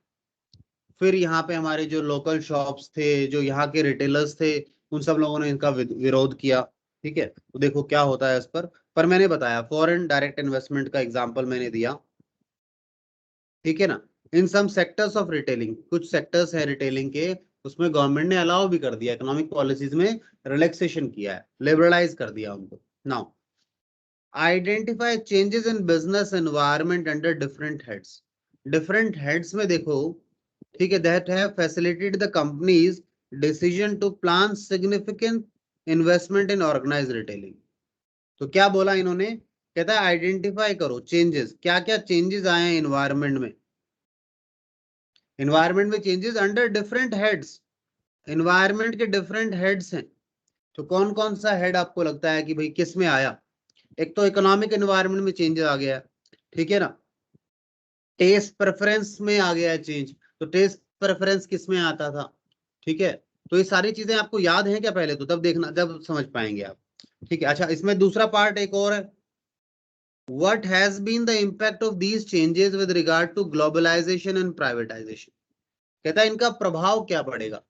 फिर यहाँ पे हमारे जो लोकल शॉप्स थे, जो यहाँ के रिटेलर्स थे, उन सब लोगों ने इनका विरोध किया, ठीक है। तो देखो क्या होता है इस पर मैंने बताया फॉरेन डायरेक्ट इन्वेस्टमेंट का एग्जांपल मैंने दिया, ठीक है ना। इन सम सेक्टर्स ऑफ रिटेलिंग, कुछ सेक्टर्स है रिटेलिंग के, उसमें गवर्नमेंट ने अलाउ भी कर दिया, इकोनॉमिक पॉलिसीज में रिलैक्सेशन किया है, लिबरलाइज कर दिया उनको। Now identify changes in business environment under different heads, different heads में देखो, ठीक है, that have facilitated the companies decision to plan significant investment in organised retailing. तो क्या बोला इन्होंने, कहता है आइडेंटिफाई करो चेंजेस, क्या क्या चेंजेस आए हैं इन्वायरमेंट में, इन्वायरमेंट में changes under different heads, environment के डिफरेंट हेड्स हैं। तो कौन कौन सा हेड आपको लगता है कि भाई किस में आया, एक तो इकोनॉमिक एनवायरनमेंट में चेंजेस आ गया, ठीक है ना। टेस्ट प्रेफरेंस में आ गया है चेंज, तो टेस्ट प्रेफरेंस किस में आता था, ठीक है। तो ये सारी चीजें आपको याद हैं क्या पहले, तो तब देखना, जब समझ पाएंगे आप, ठीक है। अच्छा, इसमें दूसरा पार्ट एक और है, what has been the impact of these changes with regard to globalisation and privatisation, कहता है इनका प्रभाव क्या पड़ेगा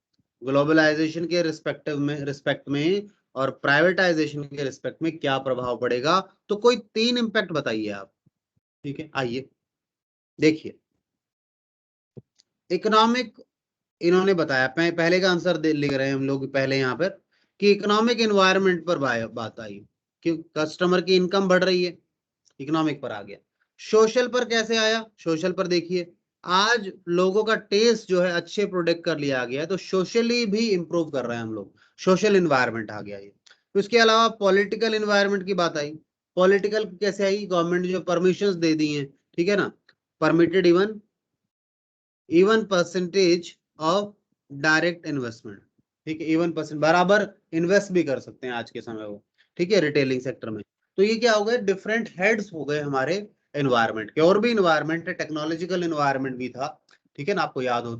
ग्लोबलाइजेशन के रिस्पेक्ट में और प्राइवेटाइजेशन के रिस्पेक्ट में क्या प्रभाव पड़ेगा। तो कोई 3 इम्पैक्ट बताइए आप, ठीक है। आइए देखिए, इकोनॉमिक, इन्होंने बताया, पहले का आंसर लिख रहे हैं हम लोग पहले यहाँ पर, कि इकोनॉमिक एनवायरनमेंट पर बात आई कि कस्टमर की इनकम बढ़ रही है, इकोनॉमिक पर आ गया। सोशल पर कैसे आया, सोशल पर देखिए, आज लोगों का टेस्ट जो है अच्छे प्रोडक्ट कर लिया गया है, तो सोशली भी इंप्रूव कर रहे हैं हम लोग, सोशल इन्वायरमेंट आ गया ये। तो इसके अलावा पॉलिटिकल इन्वायरमेंट की बात आई, पॉलिटिकल कैसे आई, गवर्नमेंट ने जो परमिशंस दे दी हैं, ठीक है ना, permitted even percentage of direct investment, ठीक है, इवन परसेंट बराबर इन्वेस्ट भी कर सकते हैं आज के समय वो, ठीक है, रिटेलिंग सेक्टर में। तो ये क्या हो गए, डिफरेंट हेड्स हो गए हमारे एनवायरनमेंट के, और भी इन्वायरमेंट है, टेक्नोलॉजिकल इन्वायरमेंट भी था, ठीक है ना, आपको याद हो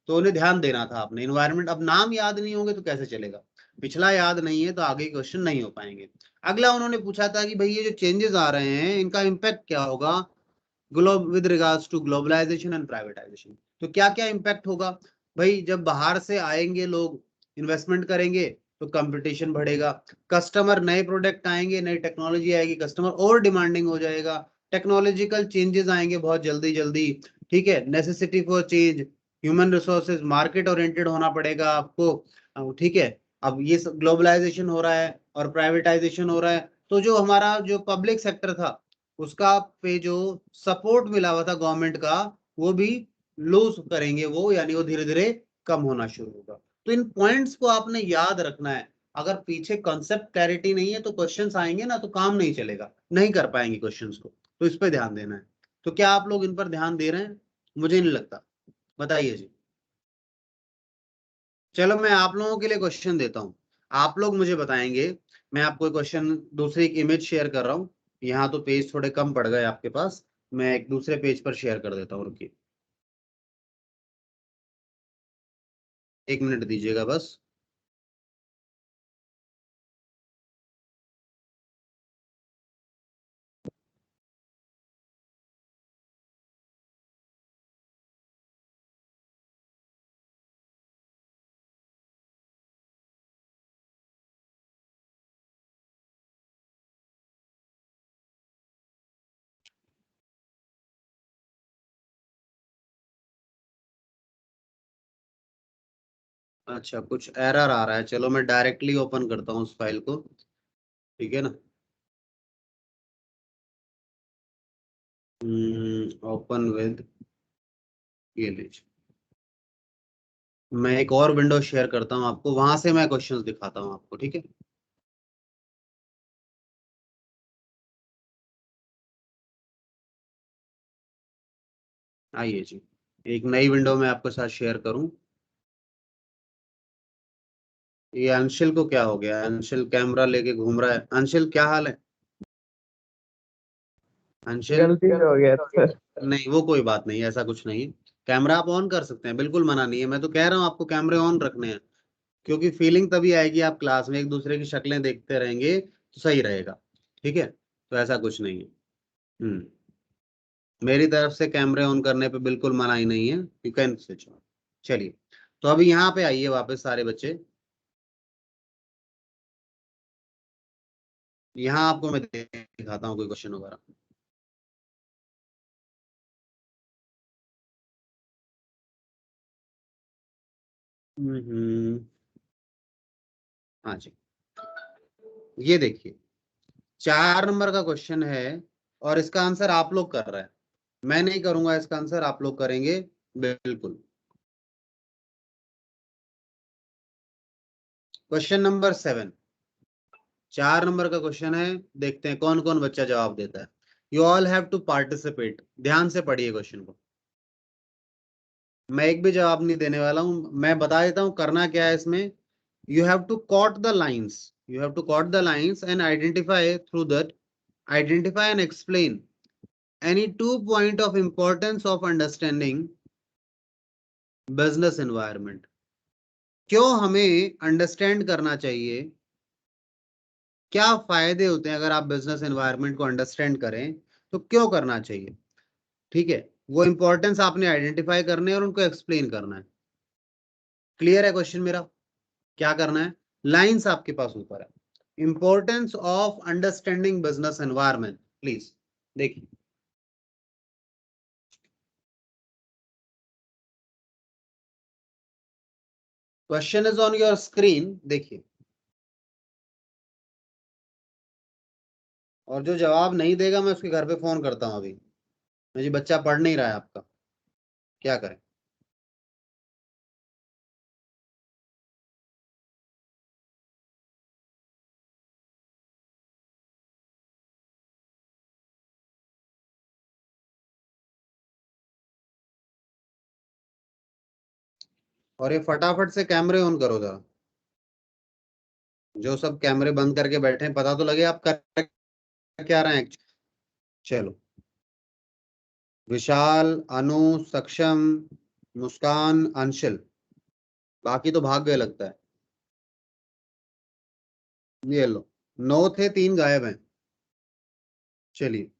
तो उन्हें ध्यान देना था आपने, इन्वायरमेंट, अब नाम याद नहीं होंगे तो कैसे चलेगा, पिछला याद नहीं है तो आगे क्वेश्चन नहीं हो पाएंगे। अगला उन्होंने पूछा था कि भाई ये जो चेंजेस आ रहे हैं इनका इम्पैक्ट क्या होगा with regards to globalisation and privatisation. तो क्या क्या इम्पैक्ट होगा, भाई जब बाहर से आएंगे लोग, इन्वेस्टमेंट करेंगे, तो कंपटीशन बढ़ेगा, कस्टमर, नए प्रोडक्ट आएंगे, नई टेक्नोलॉजी आएगी, कस्टमर और डिमांडिंग हो जाएगा, टेक्नोलॉजिकल चेंजेस आएंगे बहुत जल्दी जल्दी, ठीक है, necessity for change, human resources, market oriented होना पड़ेगा आपको, ठीक है। अब ये ग्लोबलाइजेशन हो रहा है और प्राइवेटाइजेशन हो रहा है, तो जो हमारा जो पब्लिक सेक्टर था उसका पे जो सपोर्ट मिला हुआ था गवर्नमेंट का, वो भी लूज करेंगे वो, यानी वो धीरे धीरे कम होना शुरू होगा। तो इन पॉइंट्स को आपने याद रखना है, अगर पीछे कॉन्सेप्ट क्लैरिटी नहीं है तो क्वेश्चंस आएंगे ना तो काम नहीं चलेगा, नहीं कर पाएंगे क्वेश्चंस को, तो इस पे ध्यान देना है। तो क्या आप लोग इन पर ध्यान दे रहे हैं, मुझे नहीं लगता, बताइए जी। चलो मैं आप लोगों के लिए क्वेश्चन देता हूं, आप लोग मुझे बताएंगे, मैं आपको क्वेश्चन, दूसरी एक इमेज शेयर कर रहा हूं, यहाँ तो पेज थोड़े कम पड़ गए आपके पास, मैं एक दूसरे पेज पर शेयर कर देता हूँ, रुकिए 1 मिनट दीजिएगा बस। अच्छा, कुछ एरर आ रहा है, चलो मैं डायरेक्टली ओपन करता हूँ उस फाइल को, ठीक है ना। ओपन विद ये लीजिए, मैं एक और विंडो शेयर करता हूं आपको, वहां से मैं क्वेश्चंस दिखाता हूं आपको, ठीक है। आइए जी, एक नई विंडो में आपके साथ शेयर करूं। ये अंशिल को क्या हो गया? अंशिल कैमरा लेके घूम रहा है। अंशिल क्या हाल है अंशिल? गलती से हो गया सर। नहीं वो कोई बात नहीं, ऐसा कुछ नहीं है। कैमरा आप ऑन कर सकते हैं, बिल्कुल मना नहीं है। मैं तो कह रहा हूँ आपको कैमरे ऑन रखने हैं, क्योंकि फीलिंग तभी आएगी, आप क्लास में एक दूसरे की शक्लें देखते रहेंगे तो सही रहेगा, ठीक है। तो ऐसा कुछ नहीं है। मेरी तरफ से कैमरे ऑन करने पे बिल्कुल मनाही नहीं है, यू कैन स्विच ऑन। चलिए, तो अभी यहाँ पे आइए वापस सारे बच्चे। यहाँ आपको मैं दिखाता हूँ कोई क्वेश्चन वगैरह। हाँ जी, ये देखिए 4 नंबर का क्वेश्चन है, और इसका आंसर आप लोग कर रहे हैं, मैं नहीं करूंगा इसका आंसर, आप लोग करेंगे बिल्कुल। क्वेश्चन नंबर 7, 4 नंबर का क्वेश्चन है। देखते हैं कौन कौन बच्चा जवाब देता है। You all have to participate, ध्यान से पढ़िए क्वेश्चन को। मैं एक भी जवाब नहीं देने वाला हूं, मैं बता देता हूं करना क्या है इसमें। You have to cut the lines, you have to cut the lines and identify through that, identify and explain any 2 point of importance of understanding business environment। क्यों हमें अंडरस्टैंड करना चाहिए, क्या फायदे होते हैं अगर आप बिजनेस एनवायरनमेंट को अंडरस्टैंड करें, तो क्यों करना चाहिए, ठीक है। वो इंपॉर्टेंस आपने आइडेंटिफाई करने हैं और उनको एक्सप्लेन करना है। क्लियर है क्वेश्चन मेरा? क्या करना है, लाइंस आपके पास ऊपर है। Importance of understanding business environment, please देखिए। Question is on your screen, देखिए। और जो जवाब नहीं देगा मैं उसके घर पे फोन करता हूँ अभी। जी बच्चा पढ़ नहीं रहा है आपका, क्या करें? और ये फटाफट से कैमरे ऑन करो जरा, जो सब कैमरे बंद करके बैठे हैं, पता तो लगे आप कर क्या रहे हैं। चलो, विशाल, अनु, सक्षम, मुस्कान, अंशल, बाकी तो भाग गए लगता है। ये लो, 9 थे, 3 गायब हैं। चलिए,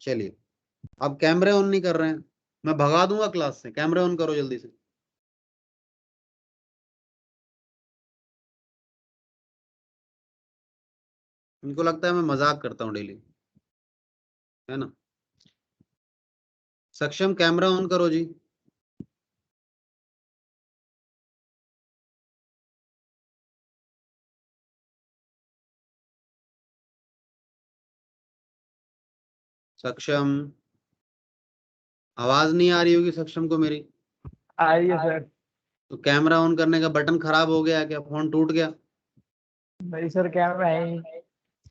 चलिए, अब कैमरे ऑन नहीं कर रहे हैं, मैं भगा दूंगा क्लास से। कैमरे ऑन करो जल्दी से। इनको लगता है मैं मजाक करता हूँ डेली, है ना। सक्षम कैमरा ऑन करो जी। सक्षम, आवाज नहीं आ रही होगी सक्षम को मेरी। आ रही है सर। तो कैमरा ऑन करने का बटन खराब हो गया क्या, फोन टूट गया? नहीं सर, कैमरा है ही।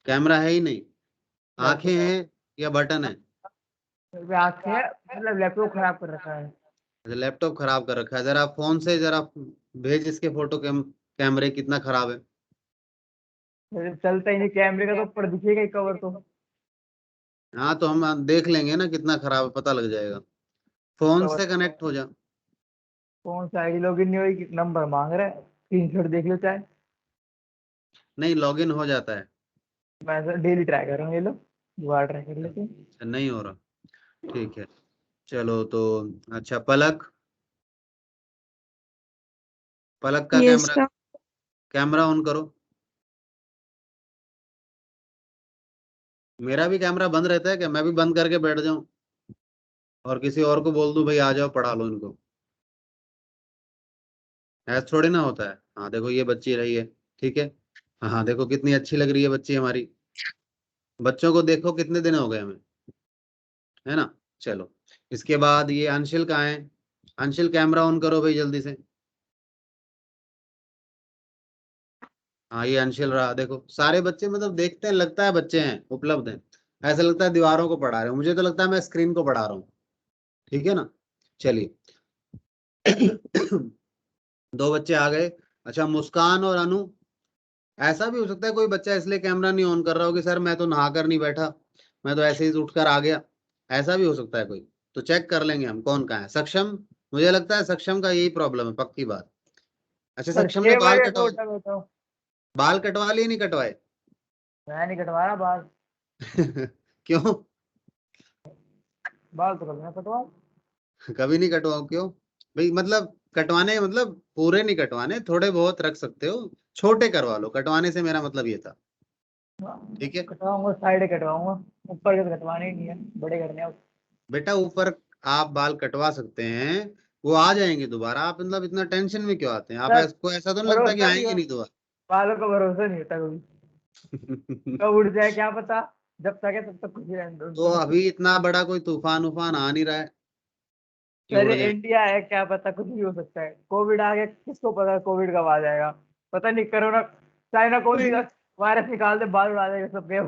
कैमरा है ही नहीं, आंखें लैपटॉप हैं या बटन है? पे आंखें है, मतलब लैपटॉप खराब कर रखा है। अच्छा, लैपटॉप खराब कर रखा है। जरा फोन से जरा भेज इसके फोटो, कैमरे कितना खराब है। चलता ही नहीं कैमरे का, तो ऊपर दिखेगा ही कवर तो। हाँ तो हम देख लेंगे ना कितना खराब है, पता लग जाएगा। फोन कवर से कनेक्ट हो जा। कौन सा आईडी लॉगिन नहीं हुई, नंबर मांग रहा है, स्क्रीनशॉट देख लो चाहे। नहीं, लॉगिन हो जाता है। मैं सर डेली ट्राई कर रहा हूँ, ये लो दोबारा ट्राई कर लेते हैं। अच्छा, नहीं हो रहा, ठीक है। चलो तो, अच्छा पलक, पलक का Yes, camera, sir. Camera on करो। मेरा भी कैमरा बंद रहता है क्या? मैं भी बंद करके बैठ जाऊं और किसी और को बोल दूं भाई आ जाओ पढ़ा लो इनको? ऐसा थोड़ी ना होता है। हाँ देखो ये बच्ची रही है, ठीक है। हाँ देखो कितनी अच्छी लग रही है बच्ची हमारी, बच्चों को देखो कितने दिन हो गए हमें, है ना। चलो इसके बाद ये अंशिल कहाँ है? अंशिल कैमरा ऑन करो भाई जल्दी से। हाँ ये अंशिल रहा, देखो सारे बच्चे मतलब देखते हैं, लगता है बच्चे हैं, उपलब्ध हैं, ऐसा लगता है दीवारों को पढ़ा रहे हो, मुझे तो लगता है मैं स्क्रीन को पढ़ा रहा हूँ। ठीक है ना, चलिए। दो बच्चे आ गए। अच्छा मुस्कान और अनु, ऐसा भी हो सकता है कोई बच्चा इसलिए कैमरा नहीं ऑन कर रहा हो कि सर मैं तो नहा कर नहीं बैठा, मैं तो ऐसे ही उठकर आ गया, ऐसा भी हो सकता है कोई। तो चेक कर लेंगे हम कौन कहाँ है। सक्षम, मुझे लगता है सक्षम का यही प्रॉब्लम है, पक्की बात। अच्छा सर सक्षम ने 6 बाल बजे से कटवा, उठा बैठा हूँ। बाल कटवा लिए नहीं कटवाए? मैं नहीं कटवा रहा बाल। क्यों? बाल तो कभी ना कटवा। कभी नहीं कटवाओ, क्यों भाई? मतलब कटवाने मतलब पूरे नहीं कटवाने, थोड़े बहुत रख सकते हो, छोटे करवा लो, कटवाने से मेरा मतलब ये था। ठीक है कटवाऊंगा, साइड कटवाऊंगा, ऊपर के तो कटवाने ही नहीं है, बड़े करने हैं। बेटा, ऊपर आप बाल कटवा सकते हैं, वो आ जाएंगे दोबारा, आप मतलब इतना टेंशन में क्यों आते हैं आप? सर को ऐसा तो नहीं लगता कि भरोसा नहीं आएंगे हो, नहीं दोबारा? बालों का भरोसा नहीं होता कभी, कब उड़ जाए क्या पता। जब तक है तब तक खुशी रहने दो तो उनको। अभी इतना बड़ा कोई तूफान उफान आ नहीं रहा है कि सर उड़ ये जाए। इंडिया है, क्या पता कुछ भी हो सकता है। कोविड आ गया, किसको पता कोविड कब आ जाएगा। पता नहीं, कोरोना चाइना कोई वायरस निकाल दे, बाल उड़ा देगा सबके।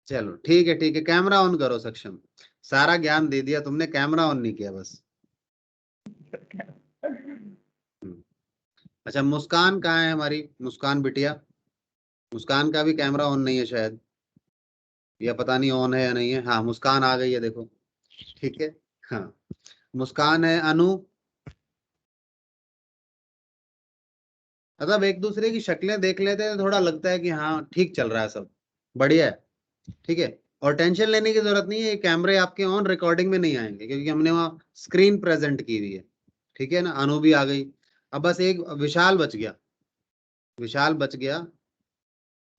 चलो ठीक है, कैमरा ऑन करो सक्षम, सारा ज्ञान दे दिया तुमने, कैमरा ऑन नहीं किया बस। हम्म। अच्छा मुस्कान कहाँ है हमारी? मुस्कान बिटिया, मुस्कान का भी कैमरा ऑन नहीं है शायद, या पता नहीं ऑन है या नहीं है। हाँ मुस्कान आ गई है देखो। ठीक है, हाँ मुस्कान है। अनु, मतलब एक दूसरे की शक्लें देख लेते हैं, थोड़ा लगता है कि हाँ ठीक चल रहा है सब, बढ़िया है। ठीक है, और टेंशन लेने की जरूरत नहीं है, ये कैमरे आपके ऑन रिकॉर्डिंग में नहीं आएंगे क्योंकि हमने वहाँ स्क्रीन प्रेजेंट की हुई है। ठीक है ना, अनु भी आ गई। अब बस एक विशाल बच गया, विशाल बच गया।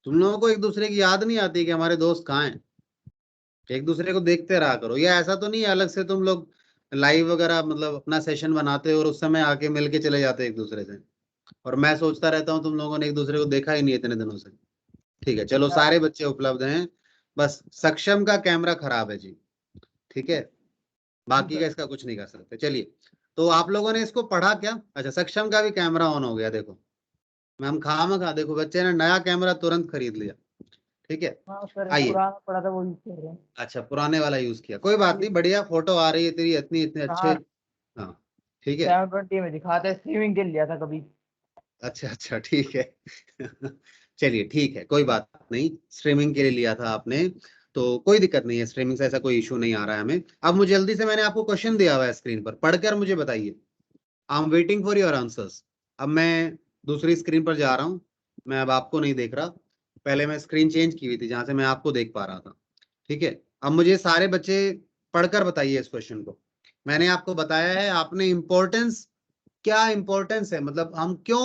तुम लोगों को एक दूसरे की याद नहीं आती कि हमारे दोस्त कहाँ हैं? एक दूसरे को देखते रहा करो, या ऐसा तो नहीं है अलग से तुम लोग लाइव वगैरह मतलब अपना सेशन बनाते हो और उस समय आके मिल के चले जाते हो एक दूसरे से, और मैं सोचता रहता हूँ तुम लोगों ने एक दूसरे को देखा ही नहीं इतने दिनों से। ठीक है चलो, सारे बच्चे उपलब्ध हैं, बस सक्षम का कैमरा खराब है जी। ठीक है, बाकी का इसका कुछ नहीं कर सकते। चलिए, तो आप लोगों ने इसको पढ़ा क्या? अच्छा सक्षम का भी कैमरा ऑन हो गया देखो, मैम खामखा देखो बच्चे ने नया कैमरा तुरंत खरीद लिया। ठीक है, हाँ सर, आइए। पुराना पड़ा था वो यूज कर रहे हैं। अच्छा पुराने वाला यूज किया, कोई बात नहीं, बढ़िया फोटो आ रही है तेरी, इतनी इतने अच्छे। हाँ हाँ ठीक है, 720 में दिखाते हैं, स्ट्रीमिंग के लिए लिया था कभी। अच्छा ठीक है। चलिए ठीक है, कोई बात नहीं, स्ट्रीमिंग के लिए लिया था आपने तो कोई दिक्कत नहीं है, स्ट्रीमिंग से ऐसा कोई इशू नहीं आ रहा है हमें। अब मुझे जल्दी से, मैंने आपको क्वेश्चन दिया हुआ है स्क्रीन पर, पढ़कर मुझे बताइए। I am waiting for your answers. अब मैं दूसरी स्क्रीन पर जा रहा हूँ, मैं अब आपको नहीं देख रहा, पहले मैं स्क्रीन चेंज की हुई थी जहां से मैं आपको देख पा रहा था। ठीक है, अब मुझे सारे बच्चे पढ़कर बताइए इस क्वेश्चन को। मैंने आपको बताया है, आपने इंपॉर्टेंस, क्या इंपॉर्टेंस है, मतलब हम क्यों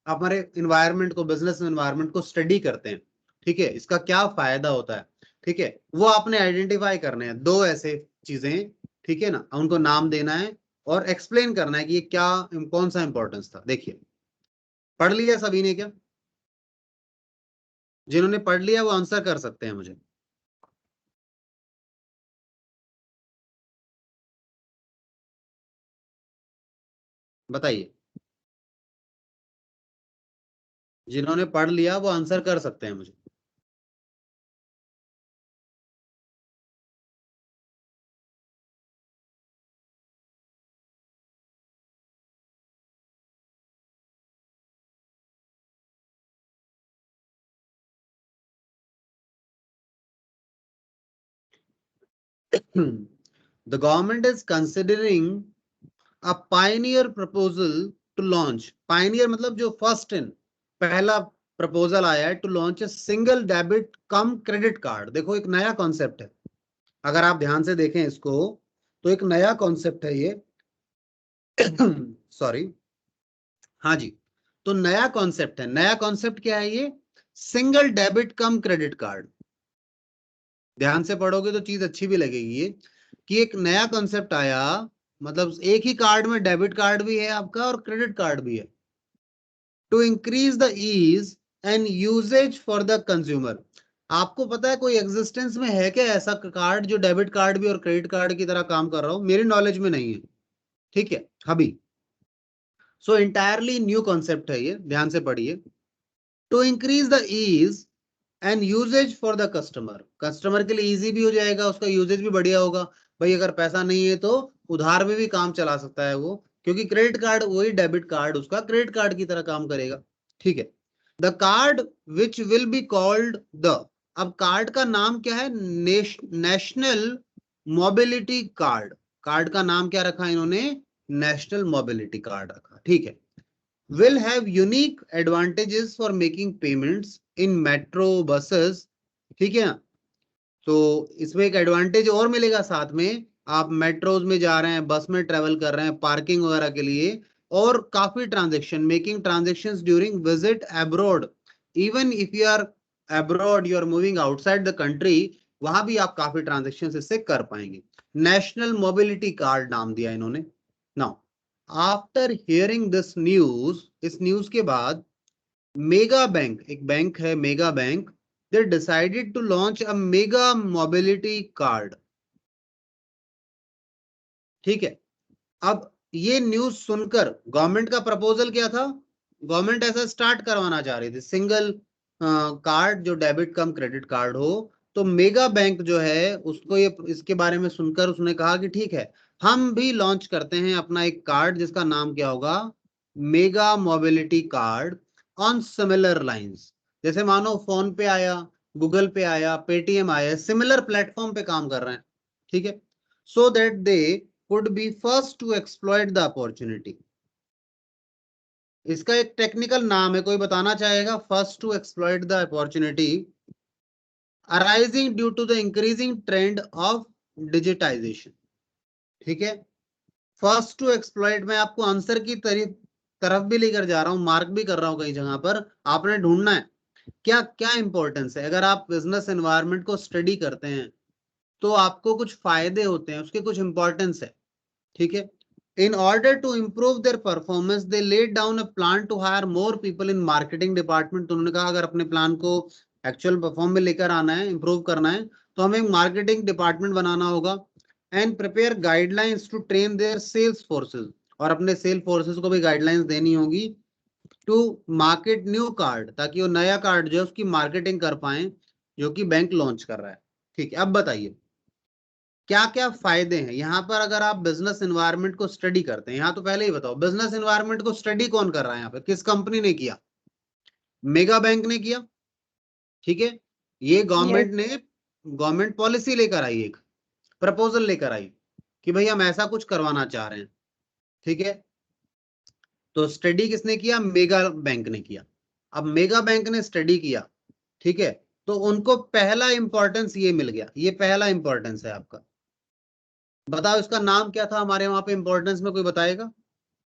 हमारे इन्वायरमेंट को, बिजनेस इन्वायरमेंट को स्टडी करते हैं, ठीक है, इसका क्या फायदा होता है, ठीक है, वो आपने आइडेंटिफाई करने हैं दो ऐसे चीजें। ठीक है ना, उनको नाम देना है और एक्सप्लेन करना है कि ये क्या, कौन सा इंपॉर्टेंस था। देखिए, पढ़ लिया सभी ने क्या? जिन्होंने पढ़ लिया वो आंसर कर सकते हैं मुझे, बताइए। जिन्होंने पढ़ लिया वो आंसर कर सकते हैं मुझे। The government is considering a pioneer proposal to launch, pioneer मतलब जो फर्स्ट इन, पहला प्रपोजल आया है, to launch a single debit cum credit card. देखो एक नया कॉन्सेप्ट है, अगर आप ध्यान से देखें इसको तो एक नया कॉन्सेप्ट है ये। सॉरी, हाँ जी, तो नया कॉन्सेप्ट है। नया कॉन्सेप्ट क्या है ये? Single debit cum credit card. ध्यान से पढ़ोगे तो चीज अच्छी भी लगेगी ये, कि एक नया कॉन्सेप्ट आया, मतलब एक ही कार्ड में डेबिट कार्ड भी है आपका और क्रेडिट कार्ड भी है, to increase the ease and usages for the consumer. आपको पता है कोई एग्जिस्टेंस में है क्या ऐसा कार्ड जो डेबिट कार्ड भी और क्रेडिट कार्ड की तरह काम कर रहा हो? मेरी नॉलेज में नहीं है, ठीक है अभी। सो इंटायरली न्यू कॉन्सेप्ट है ये, ध्यान से पढ़िए। To increase the ease and usages for the customer, customer के लिए इजी भी हो जाएगा, उसका यूजेज भी बढ़िया होगा। भाई अगर पैसा नहीं है तो उधार में भी काम चला सकता है वो, क्योंकि क्रेडिट कार्ड वही डेबिट कार्ड उसका क्रेडिट कार्ड की तरह काम करेगा, ठीक है। The card which will be called the, अब कार्ड का नाम क्या है? National mobility card. कार्ड का नाम क्या रखा इन्होंने? नेशनल मोबिलिटी कार्ड रखा, ठीक है। will have unique advantages for making payments in metro buses, ठीक है। तो इसमें एक एडवांटेज और मिलेगा साथ में, आप मेट्रोज में जा रहे हैं, बस में ट्रेवल कर रहे हैं पार्किंग वगैरह के लिए, और काफी transaction, making transactions during visit abroad, even if you are abroad, you are moving outside the country, वहां भी आप काफी ट्रांजेक्शन इससे कर पाएंगे। नेशनल मोबिलिटी कार्ड नाम दिया इन्होंने। Now after hearing this news, इस न्यूज के बाद मेगा बैंक, एक बैंक है mega bank, they decided to launch a mega mobility card, ठीक है। अब ये न्यूज सुनकर गवर्नमेंट का प्रपोजल क्या था? गवर्नमेंट ऐसा स्टार्ट करवाना चाह रही थी, सिंगल कार्ड जो डेबिट कम क्रेडिट कार्ड हो। तो मेगा बैंक जो है उसको ये इसके बारे में सुनकर उसने कहा कि ठीक है, हम भी लॉन्च करते हैं अपना एक कार्ड जिसका नाम क्या होगा? Mega mobility card on similar lines. जैसे मानो फोन पे आया, गूगल पे आया, पेटीएम आया, सिमिलर प्लेटफॉर्म पे काम कर रहे हैं, ठीक है। So that they could be first to exploit the opportunity। इसका एक टेक्निकल नाम है, कोई बताना चाहेगा? First to exploit the opportunity arising due to the increasing trend of digitisation, ठीक है। फर्स्ट टू एक्सप्लॉइट में आपको आंसर की तरफ भी लेकर जा रहा हूं, मार्क भी कर रहा हूं कई जगह पर, आपने ढूंढना है क्या क्या इंपॉर्टेंस है। अगर आप बिजनेस एनवायरनमेंट को स्टडी करते हैं तो आपको कुछ फायदे होते हैं, उसके कुछ इंपॉर्टेंस है, ठीक है। In order to improve their performance, they laid down a plan to hire more people in marketing department। तो उन्होंने कहा अगर अपने प्लान को एक्चुअल परफॉर्म में लेकर आना है, इंप्रूव करना है, तो हमें मार्केटिंग डिपार्टमेंट बनाना होगा। And prepare guidelines to train their sales forces, और अपने सेल फोर्सेस को भी गाइडलाइंस देनी होगी टू मार्केट न्यू कार्ड, ताकि वो नया कार्ड जो है उसकी मार्केटिंग कर पाए जो कि बैंक लॉन्च कर रहा है, ठीक है। अब बताइए क्या क्या फायदे हैं यहाँ पर अगर आप बिजनेस एनवायरनमेंट को स्टडी करते हैं। यहाँ तो पहले ही बताओ, बिजनेस एनवायरनमेंट को स्टडी कौन कर रहा है यहाँ पे? किस कंपनी ने किया? मेगा बैंक ने किया, ठीक है। ये गवर्नमेंट ने, गवर्नमेंट पॉलिसी लेकर आई, एक प्रपोजल लेकर आई कि भाई हम ऐसा कुछ करवाना चाह रहे हैं, ठीक है। तो स्टडी किसने किया? मेगा बैंक ने किया। अब मेगा बैंक ने स्टडी किया, ठीक है, तो उनको पहला इंपॉर्टेंस ये मिल गया, ये पहला इंपॉर्टेंस है आपका। बताओ इसका नाम क्या था हमारे वहां पे इंपॉर्टेंस में, कोई बताएगा?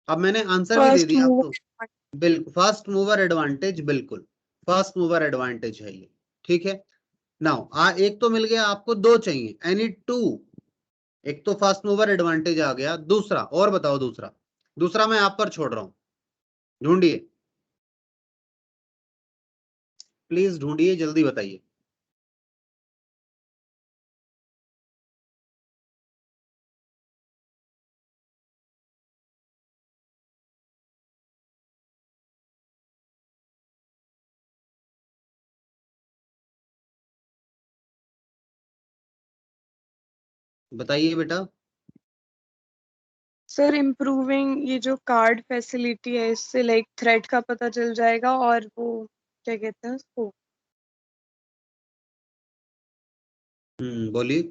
अब मैंने आंसर भी दे दिया आपको, बिल्कुल फर्स्ट मूवर एडवांटेज, बिल्कुल फर्स्ट मूवर एडवांटेज है ये, ठीक है। नाउ एक तो मिल गया आपको, दो चाहिए, एनी टू। एक तो फर्स्ट मूवर एडवांटेज आ गया, दूसरा और बताओ, दूसरा दूसरा मैं आप पर छोड़ रहा हूं, ढूंढिए प्लीज, ढूंढिए जल्दी बताइए। बताइए बेटा। सर इम्प्रूविंग ये जो कार्ड फैसिलिटी है इससे लाइक थ्रेट का पता चल जाएगा, और वो क्या कहते हैं उसको? बोलिए।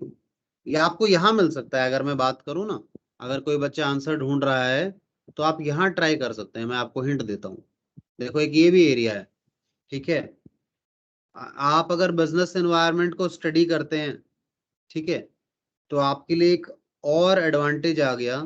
ये आपको यहाँ मिल सकता है, अगर मैं बात करूँ ना, अगर कोई बच्चा आंसर ढूंढ रहा है तो आप यहाँ ट्राई कर सकते हैं, मैं आपको हिंट देता हूँ। देखो एक ये भी एरिया है, ठीक है। आप अगर बिजनेस एनवायरनमेंट को स्टडी करते हैं, ठीक है, तो आपके लिए एक और एडवांटेज आ गया।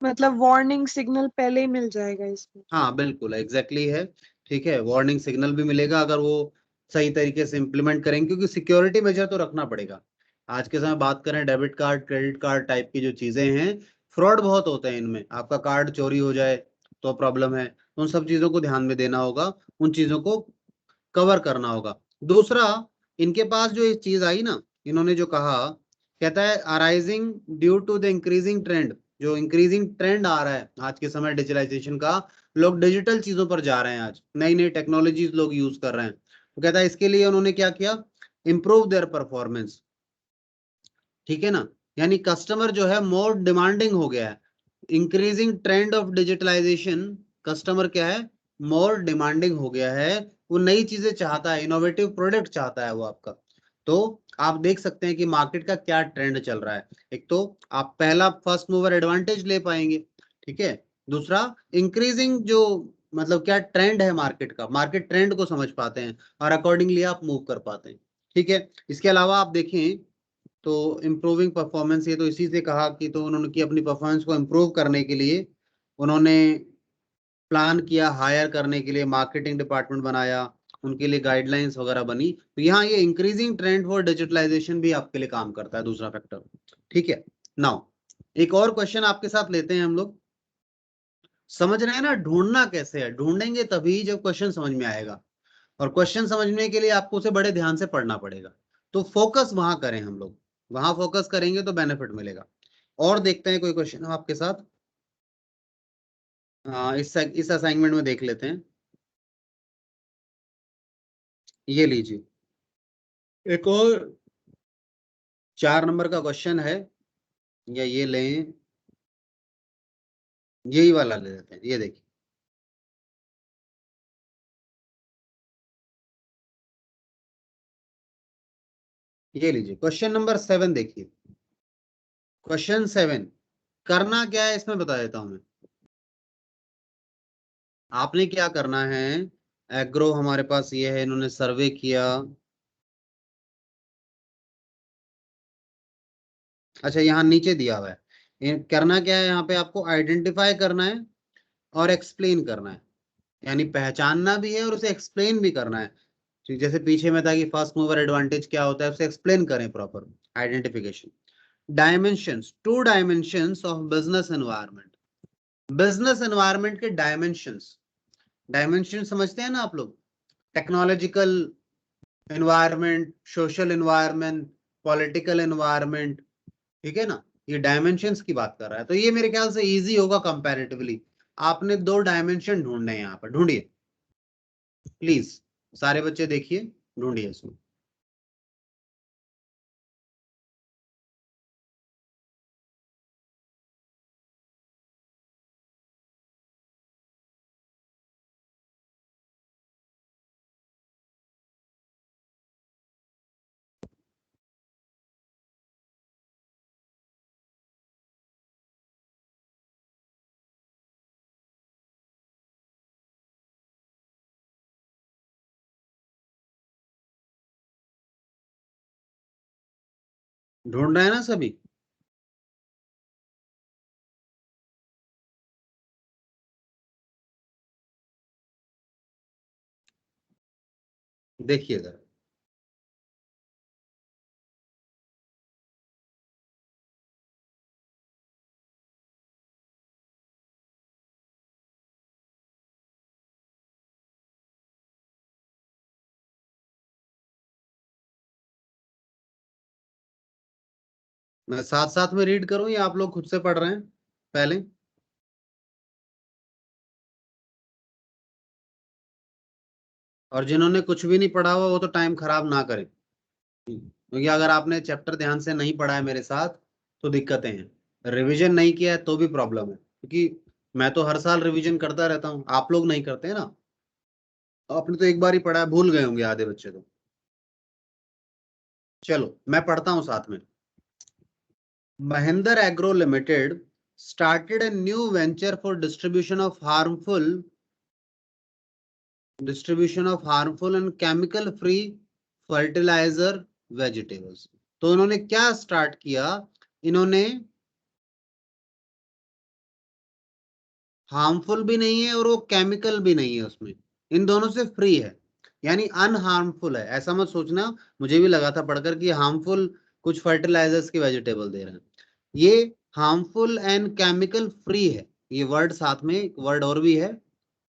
मतलब वार्निंग सिग्नल पहले ही मिल जाएगा इसमें। हाँ बिल्कुल एग्जैक्टली है, ठीक है। वार्निंग सिग्नल भी मिलेगा अगर वो सही तरीके से इंप्लीमेंट करेंगे, क्योंकि सिक्योरिटी मेजर तो रखना पड़ेगा। आज के समय बात करें debit card credit card type की जो चीजें हैं, फ्रॉड बहुत होते हैं इनमें, आपका कार्ड चोरी हो जाए तो प्रॉब्लम है, उन सब चीजों को ध्यान में देना होगा, उन चीजों को कवर करना होगा। दूसरा, इनके पास जो एक चीज आई ना, इन्होंने जो कहा, कहता है arising due to the increasing trend, जो इंक्रीजिंग ट्रेंड आ रहा है आज के समय डिजिटलाइजेशन का, लोग डिजिटल चीजों पर जा रहे हैं, आज नई नई टेक्नोलॉजीज लोग यूज कर रहे हैं। तो कहता है इसके लिए उन्होंने क्या किया, इंप्रूव देयर परफॉर्मेंस, ठीक है ना, यानी कस्टमर जो है मोर डिमांडिंग हो गया है। Increasing trend of digitalisation, customer क्या है, मोर डिमांडिंग हो गया है, वो नई चीजें चाहता है, इनोवेटिव प्रोडक्ट चाहता है वो आपका। तो आप देख सकते हैं कि मार्केट का क्या ट्रेंड चल रहा है। एक तो आप पहला फर्स्ट मूवर एडवांटेज ले पाएंगे, ठीक है। दूसरा, इंक्रीजिंग जो मतलब क्या ट्रेंड है मार्केट का, मार्केट ट्रेंड को समझ पाते हैं और अकॉर्डिंगली आप मूव कर पाते हैं, ठीक है। इसके अलावा आप देखें तो इम्प्रूविंग परफॉर्मेंस, ये तो इसी से कहा कि तो उन्होंने की अपनी परफॉर्मेंस को इम्प्रूव करने के लिए उन्होंने प्लान किया, हायर करने के लिए मार्केटिंग डिपार्टमेंट बनाया, उनके लिए गाइडलाइंस वगैरह बनी। तो यहाँ ये इंक्रीजिंग ट्रेंड फॉर डिजिटलाइजेशन भी आपके लिए काम करता है, दूसरा फैक्टर, ठीक है। नाउ एक और क्वेश्चन आपके साथ लेते हैं हम लोग। समझ रहे हैं ना, ढूंढना कैसे है, ढूंढेंगे तभी जब क्वेश्चन समझ में आएगा, और क्वेश्चन समझने के लिए आपको उसे बड़े ध्यान से पढ़ना पड़ेगा। तो फोकस वहां करें हम लोग, वहां फोकस करेंगे तो बेनिफिट मिलेगा। और देखते हैं कोई क्वेश्चन आपके साथ, इस असाइनमेंट में देख लेते हैं। ये लीजिए, एक और 4 नंबर का क्वेश्चन है, या ये लें, यही वाला ले लेते हैं। ये देखिए, ये लीजिए क्वेश्चन नंबर 7 देखिए। क्वेश्चन 7 करना क्या है इसमें बता देता हूं मैं। आपने क्या करना है, एग्रो हमारे पास ये है, इन्होंने सर्वे किया। अच्छा, यहाँ नीचे दिया हुआ है, करना क्या है, यहाँ पे आपको आइडेंटिफाई करना है और एक्सप्लेन करना है, यानी पहचानना भी है और उसे एक्सप्लेन भी करना है। ठीक, जैसे पीछे में था कि फर्स्ट मूवर एडवांटेज क्या होता है, उसे एक्सप्लेन करें proper identification. Dimensions, 2 dimensions of business environment, business environment के डायमेंशंस, डायमेंशन समझते हैं ना आप लोग, technological environment, social environment, political environment, ठीक है ना, ये डायमेंशंस की बात कर रहा है। तो ये मेरे ख्याल से इजी होगा कंपैरेटिवली। आपने 2 डायमेंशन ढूंढने हैं यहाँ पर, ढूंढिए प्लीज, सारे बच्चे देखिए, ढूंढिए इसमें। ढूंढ रहे हैं ना सभी, देखिए जरा। मैं साथ साथ में रीड करूं या आप लोग खुद से पढ़ रहे हैं पहले? और जिन्होंने कुछ भी नहीं पढ़ा हुआ वो तो टाइम खराब ना करें, क्योंकि अगर आपने चैप्टर ध्यान से नहीं पढ़ा है मेरे साथ तो दिक्कतें हैं, रिवीजन नहीं किया है तो भी प्रॉब्लम है, क्योंकि मैं तो हर साल रिवीजन करता रहता हूँ, आप लोग नहीं करते हैं ना, आपने तो एक बार ही पढ़ा है, भूल गए होंगे आधे बच्चे तो। चलो मैं पढ़ता हूँ साथ में। Mahindra Agro Limited started a new venture for distribution of harmful and chemical free fertilizer vegetables। तो उन्होंने क्या स्टार्ट किया, इन्होंने हार्मफुल भी नहीं है और वो केमिकल भी नहीं है उसमें, इन दोनों से फ्री है, यानी अनहार्मफुल है। ऐसा मत सोचना, मुझे भी लगा था पढ़कर कि हार्मफुल कुछ फर्टिलाइजर्स की वेजिटेबल दे रहे हैं, ये हार्मफुल एंड केमिकल फ्री है। ये वर्ड साथ में एक वर्ड और भी है,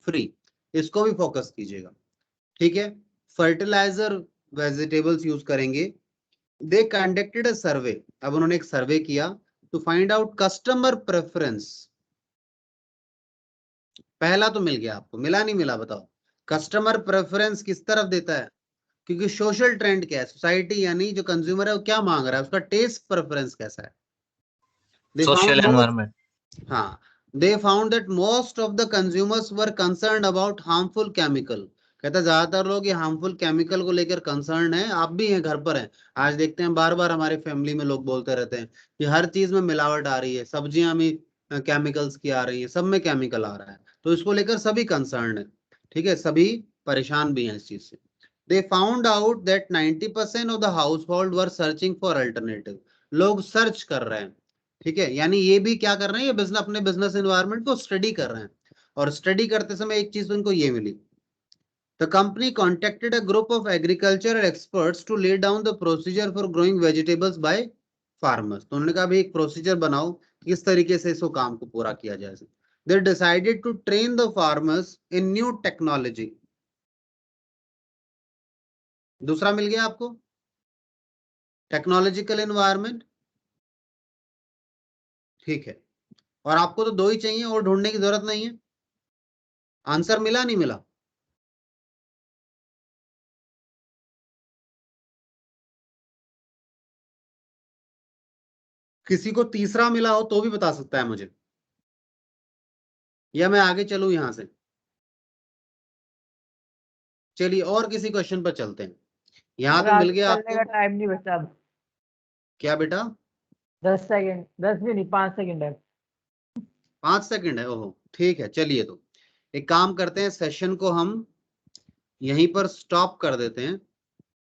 फ्री, इसको भी फोकस कीजिएगा, ठीक है। फर्टिलाइजर वेजिटेबल्स यूज करेंगे। दे कंडक्टेड अ सर्वे, अब उन्होंने एक सर्वे किया to find out customer preference. पहला तो मिल गया आपको, मिला नहीं मिला बताओ? कस्टमर प्रेफरेंस किस तरफ देता है? क्योंकि सोशल ट्रेंड क्या है, सोसाइटी यानी जो कंज्यूमर है वो क्या मांग रहा है, उसका टेस्ट प्रेफरेंस कैसा है। They social found most- environment. हाँ, they found that most of the consumers were concerned about harmful chemical। कहता है ज्यादातर लोग ये हार्मफुल केमिकल को लेकर कंसर्न है, आप भी हैं, घर पर हैं, आज देखते हैं बार बार हमारे फैमिली में लोग बोलते रहते हैं कि हर चीज में मिलावट आ रही है, सब्जियां में केमिकल्स की आ रही है, सब में केमिकल आ रहा है, तो इसको लेकर सभी कंसर्न है, ठीक है, सभी परेशान भी हैं इस चीज से। They found out that 90% of the household were searching for alternative। लोग सर्च कर रहे हैं, ठीक है, यानी ये भी क्या कर रहे हैं, ये बिजनेस, अपने बिजनेस एनवायरनमेंट को स्टडी कर रहे हैं, और स्टडी करते समय एक चीज उनको ये मिली। The company contacted a group of agricultural experts to lay down the procedure for growing vegetables by farmers। तो उन्होंने कहा भी एक प्रोसीजर बनाओ किस तरीके से इसको काम को पूरा किया जाए। They decided to train the farmers in new technology। दूसरा मिल गया आपको, टेक्नोलॉजिकल एनवायरनमेंट, ठीक है, और आपको तो दो ही चाहिए और ढूंढने की जरूरत नहीं है। आंसर मिला नहीं मिला? किसी को तीसरा मिला हो तो भी बता सकता है मुझे, या मैं आगे चलूं यहां से? चलिए और किसी क्वेश्चन पर चलते हैं। यहां तो मिल गया चलने का आपको, टाइम नहीं बचा अब। क्या बेटा? 10 सेकंड, 10 भी नहीं, 5 सेकंड है। 5 सेकंड है, ओहो ठीक है। चलिए तो एक काम करते हैं, सेशन को हम यहीं पर स्टॉप कर देते हैं।